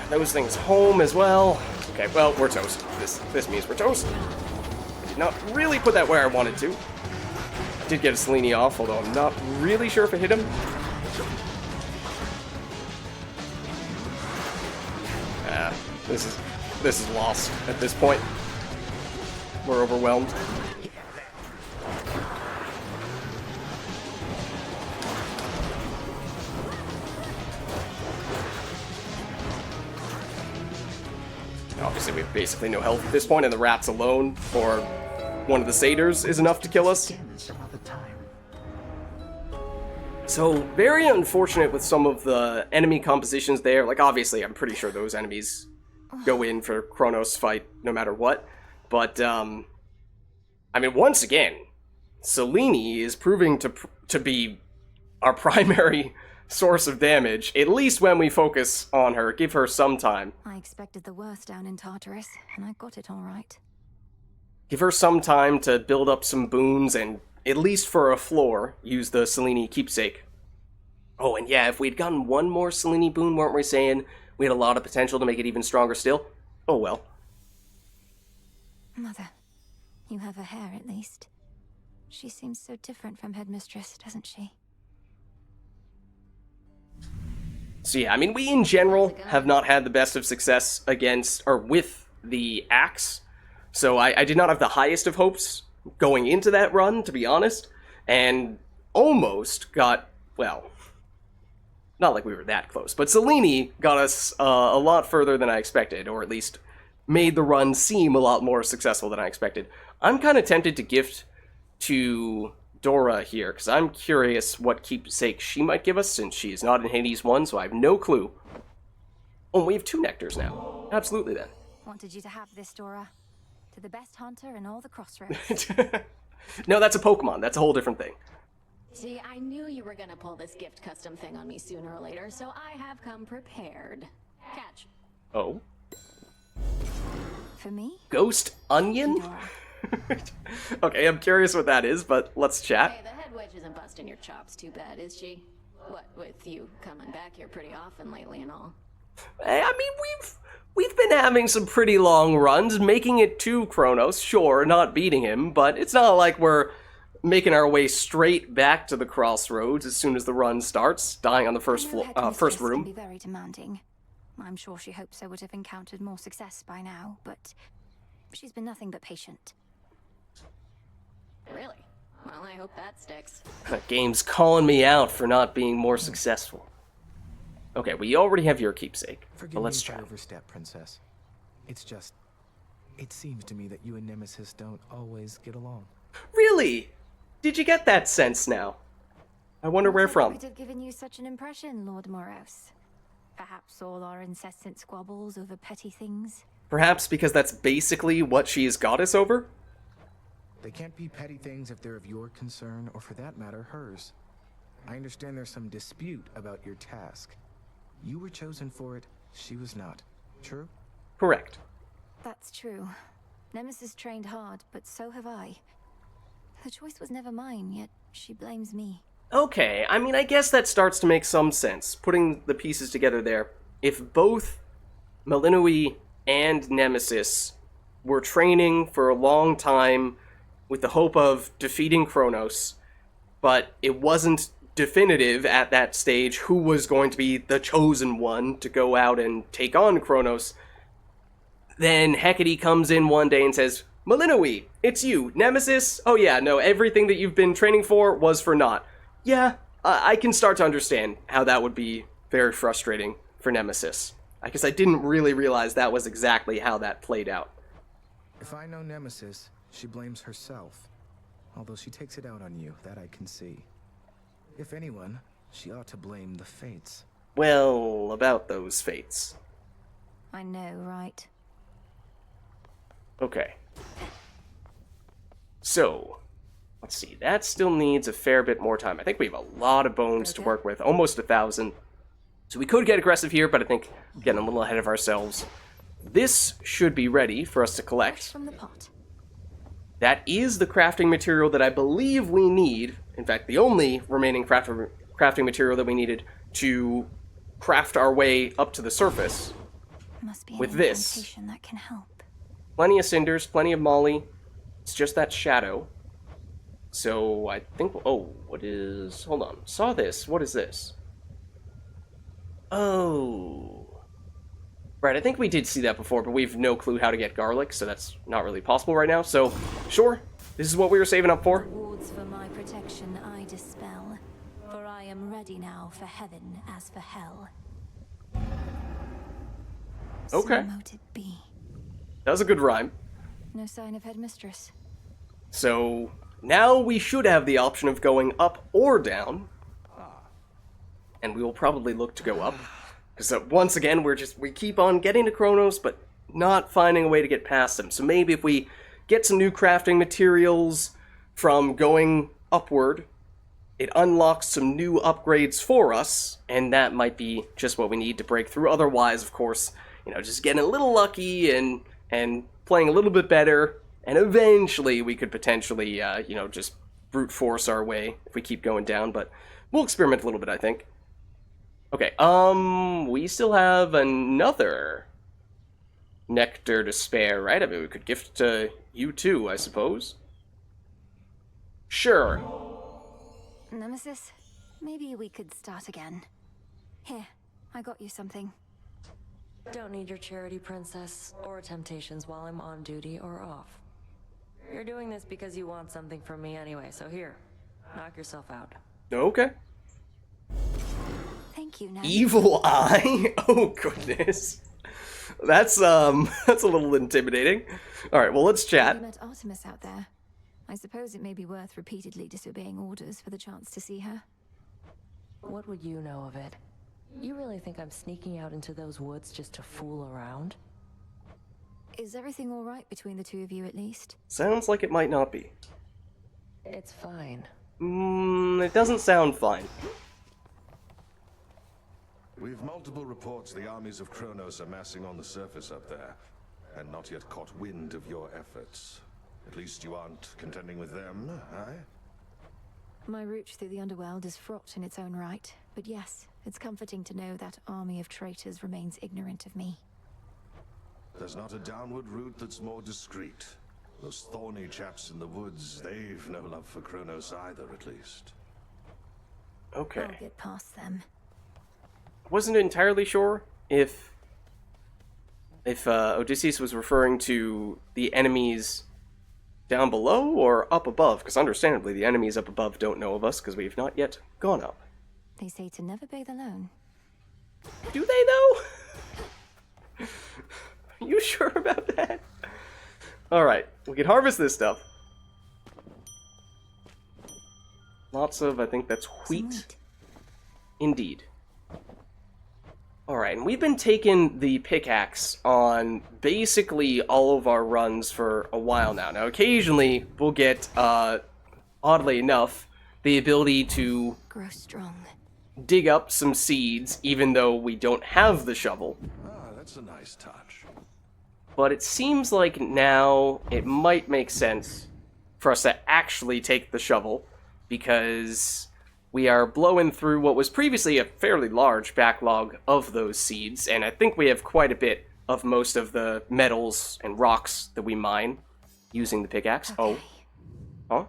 Those things home as well. Okay, well, we're toast. This means we're toast. I did not really put that where I wanted to. I did get a Selene off, although I'm not really sure if it hit him. This is lost at this point. We're overwhelmed. Obviously, we have basically no health at this point, and the rats alone, or one of the satyrs, is enough to kill us. So, very unfortunate with some of the enemy compositions there. Like, obviously, I'm pretty sure those enemies go in for Kronos' fight no matter what. But, I mean, once again, Selene is proving to be our primary source of damage, at least when we focus on her. Give her some time. I expected the worst down in Tartarus, and I got it all right. Give her some time to build up some boons, and at least for a floor, use the Selene keepsake. Oh, and yeah, if we'd gotten one more Selene boon, weren't we saying we had a lot of potential to make it even stronger still? Oh well. Mother, you have her hair at least. She seems so different from Headmistress, doesn't she? So yeah, I mean, we in general have not had the best of success against, or with, the axe. So I did not have the highest of hopes going into that run, to be honest. And almost got, well, not like we were that close, but Selene got us a lot further than I expected, or at least made the run seem a lot more successful than I expected. I'm kind of tempted to gift to Dora here, because I'm curious what keepsake she might give us, since she's not in Hades 1, so I have no clue. Oh, we have 2 nectars now. Absolutely, then. Wanted you to have this, Dora. To the best hunter in all the Crossroads. No, that's a Pokemon. That's a whole different thing. See, I knew you were gonna pull this gift custom thing on me sooner or later, so I have come prepared. Catch. Oh? For me? Ghost Onion? Okay, I'm curious what that is, but let's chat. Hey, the head wedge isn't busting your chops too bad, is she? What, with you coming back here pretty often lately and all? I mean, we've been having some pretty long runs, making it to Kronos, sure, not beating him, but it's not like we're making our way straight back to the Crossroads as soon as the run starts, dying on the first room. Can be very demanding. I'm sure she hopes I would have encountered more success by now, but she's been nothing but patient. Really? Well, I hope that sticks. That game's calling me out for not being more successful. Okay, we already have your keepsake, Forgive but let's me if I chat. overstep, Princess. It's just, it seems to me that you and Nemesis don't always get along. Really? Did you get that sense now? I wonder where from. Would have given you such an impression, Lord Morehouse. Perhaps all our incessant squabbles over petty things. Perhaps because that's basically what she's got us over? They can't be petty things if they're of your concern, or for that matter, hers. I understand there's some dispute about your task. You were chosen for it, she was not. True? Correct. That's true. Nemesis trained hard, but so have I. The choice was never mine, yet she blames me. Okay, I mean, I guess that starts to make some sense, putting the pieces together there. If both Malinui and Nemesis were training for a long time with the hope of defeating Kronos, but it wasn't definitive at that stage who was going to be the chosen one to go out and take on Kronos, then Hecate comes in one day and says, Malinui, it's you. Nemesis? Oh yeah, no, everything that you've been training for was for naught. Yeah, I can start to understand how that would be very frustrating for Nemesis. I guess I didn't really realize that was exactly how that played out. If I know Nemesis, she blames herself. Although she takes it out on you, that I can see. If anyone, she ought to blame the fates. Well, about those fates. I know, right? Okay. So, let's see. That still needs a fair bit more time. I think we have a lot of bones to work with, almost 1,000. So we could get aggressive here, but I think we're getting a little ahead of ourselves. This should be ready for us to collect. From the pot. That is the crafting material that I believe we need. In fact, the only remaining crafting material that we needed to craft our way up to the surface. Must be an with this. incantation that can help. Plenty of cinders, plenty of molly. It's just that shadow. So I think... Oh, what is... Hold on. Saw this. What is this? Oh... Right, I think we did see that before, but we have no clue how to get garlic, so that's not really possible right now. So, sure, this is what we were saving up for. Wards for my protection I dispel, for I am ready now for heaven as for hell. Okay. So mote it be. That was a good rhyme. No sign of headmistress. So, now we should have the option of going up or down. And we will probably look to go up. Because once again, we keep on getting to Kronos, but not finding a way to get past them. So maybe if we get some new crafting materials from going upward, it unlocks some new upgrades for us, and that might be just what we need to break through. Otherwise, of course, just getting a little lucky and playing a little bit better, and eventually we could potentially, just brute force our way if we keep going down, but we'll experiment a little bit, I think. Okay, we still have another nectar to spare, right? I mean, we could gift to you too, I suppose. Sure. Nemesis, maybe we could start again. Here, I got you something. Don't need your charity, princess, or temptations while I'm on duty or off. You're doing this because you want something from me anyway, so here, knock yourself out. Okay. Thank you, Nan. Evil Eye? Oh, goodness. That's a little intimidating. Alright, well, let's chat. You met Artemis out there. I suppose it may be worth repeatedly disobeying orders for the chance to see her. What would you know of it? You really think I'm sneaking out into those woods just to fool around? Is everything all right between the two of you, at least? Sounds like it might not be. It's fine. It doesn't sound fine. We've multiple reports the armies of Kronos are massing on the surface up there, and not yet caught wind of your efforts. At least you aren't contending with them, aye? My route through the underworld is fraught in its own right, but yes, it's comforting to know that army of traitors remains ignorant of me. There's not a downward route that's more discreet. Those thorny chaps in the woods, they've no love for Kronos either, at least. Okay. I'll get past them. Wasn't entirely sure if Odysseus was referring to the enemies down below or up above, because understandably the enemies up above don't know of us because we've not yet gone up. They say to never bathe alone. Do they though? Are you sure about that? Alright, we can harvest this stuff. Lots of, I think that's wheat. Indeed. Alright, and we've been taking the pickaxe on basically all of our runs for a while now. Now, occasionally, we'll get, oddly enough, the ability to grow strong, dig up some seeds, even though we don't have the shovel. Ah, that's a nice touch. But it seems like now it might make sense for us to actually take the shovel, because we are blowing through what was previously a fairly large backlog of those seeds, and I think we have quite a bit of most of the metals and rocks that we mine using the pickaxe. Okay. Oh. Huh?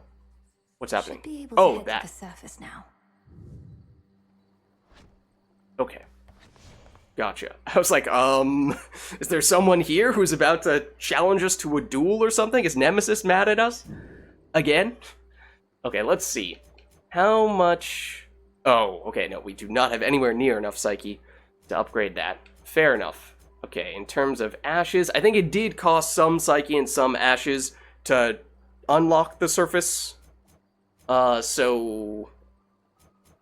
What's happening? Should be able to Oh, head that. to the surface now. Okay. Gotcha. I was like, is there someone here who's about to challenge us to a duel or something? Is Nemesis mad at us? Again? Okay, let's see. How much... Oh, okay, no, we do not have anywhere near enough Psyche to upgrade that. Fair enough. Okay, in terms of ashes, I think it did cost some Psyche and some ashes to unlock the surface. So...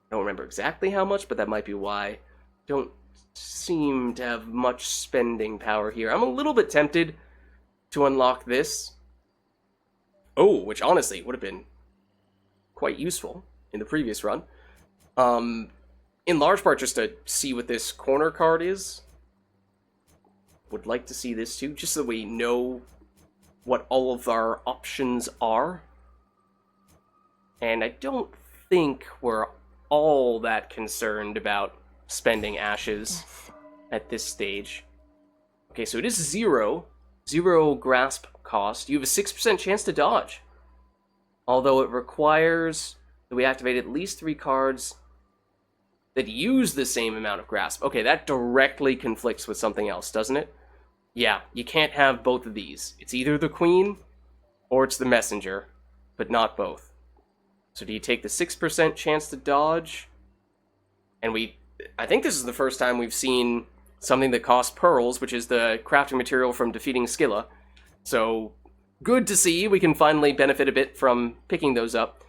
I don't remember exactly how much, but that might be why. Don't seem to have much spending power here. I'm a little bit tempted to unlock this. Oh, which honestly would have been quite useful in the previous run. In large part just to see what this corner card is. Would like to see this too, just so we know what all of our options are. And I don't think we're all that concerned about spending ashes at this stage. Okay, so it is 0 grasp cost. You have a 6% chance to dodge. Although it requires that we activate at least 3 cards that use the same amount of grasp. Okay, that directly conflicts with something else, doesn't it? Yeah, you can't have both of these. It's either the Queen or it's the Messenger, but not both. So do you take the 6% chance to dodge? And I think this is the first time we've seen something that costs pearls, which is the crafting material from defeating Scylla. So, good to see. We can finally benefit a bit from picking those up.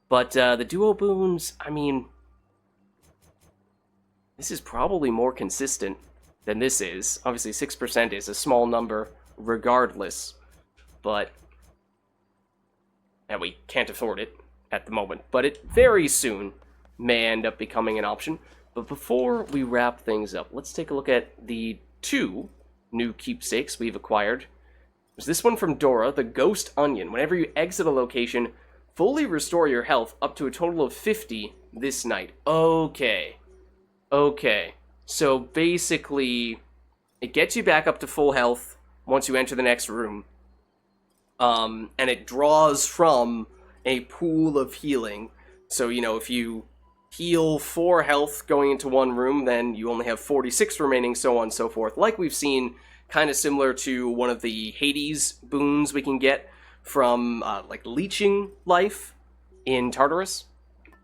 But the duo boons, I mean, this is probably more consistent than this is. Obviously, 6% is a small number regardless, but and we can't afford it at the moment. But it very soon may end up becoming an option. But before we wrap things up, let's take a look at the 2 new keepsakes we've acquired. There's this one from Dora, the Ghost Onion. Whenever you exit a location, fully restore your health up to a total of 50 this night. Okay. So basically, it gets you back up to full health once you enter the next room. And it draws from a pool of healing. So, if you heal 4 health going into one room, then you only have 46 remaining, so on and so forth. Like we've seen, kind of similar to one of the Hades boons we can get from, like, leeching life in Tartarus.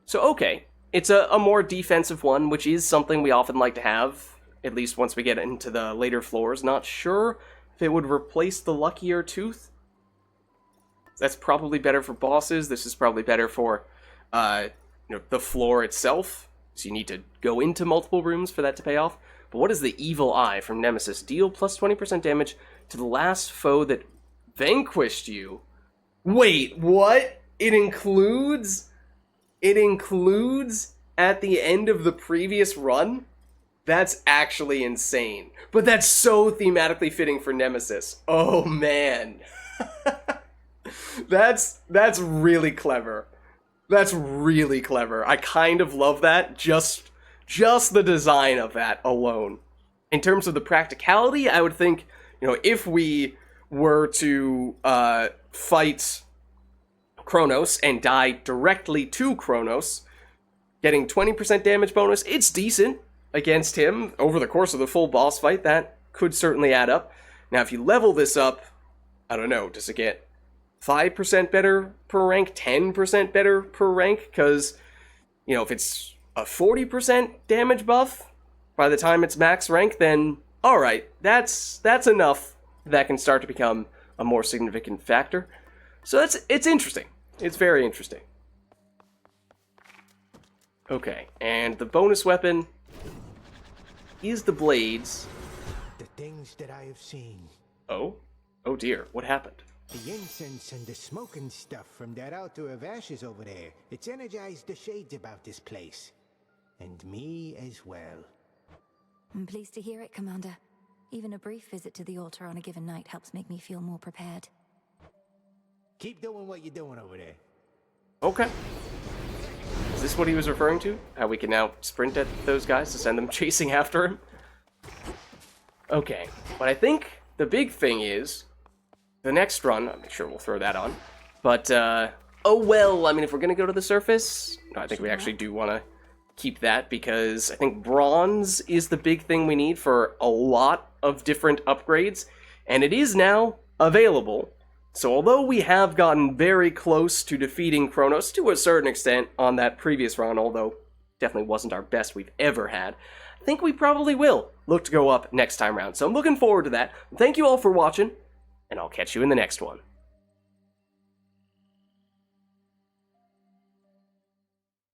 So, okay, it's a more defensive one, which is something we often like to have, at least once we get into the later floors. Not sure if it would replace the Luckier Tooth. That's probably better for bosses. This is probably better for, the floor itself, so you need to go into multiple rooms for that to pay off. But what is the Evil Eye from Nemesis? Deal plus 20% damage to the last foe that vanquished you. Wait, what? It includes at the end of the previous run? That's actually insane. But that's so thematically fitting for Nemesis. Oh, man. That's really clever. That's really clever. I kind of love that, just the design of that alone. In terms of the practicality, I would think, if we were to fight Kronos and die directly to Kronos, getting 20% damage bonus, it's decent against him over the course of the full boss fight. That could certainly add up. Now, if you level this up, I don't know, does it get 5% better per rank, 10% better per rank? Because, if it's a 40% damage buff by the time it's max rank, then alright, that's enough that can start to become a more significant factor. So it's interesting. It's very interesting. Okay, and the bonus weapon is the blades. The things that I have seen. Oh dear, what happened? The incense and the smoke and stuff from that altar of ashes over there. It's energized the shades about this place. And me as well. I'm pleased to hear it, Commander. Even a brief visit to the altar on a given night helps make me feel more prepared. Keep doing what you're doing over there. Okay. Is this what he was referring to? How we can now sprint at those guys to send them chasing after him? Okay, but I think the big thing is the next run. I'm sure we'll throw that on. But, oh well, I mean, if we're going to go to the surface, no, I think we actually do want to keep that because I think bronze is the big thing we need for a lot of different upgrades, and it is now available. So although we have gotten very close to defeating Kronos to a certain extent on that previous run, although definitely wasn't our best we've ever had, I think we probably will look to go up next time round. So I'm looking forward to that. Thank you all for watching, and I'll catch you in the next one.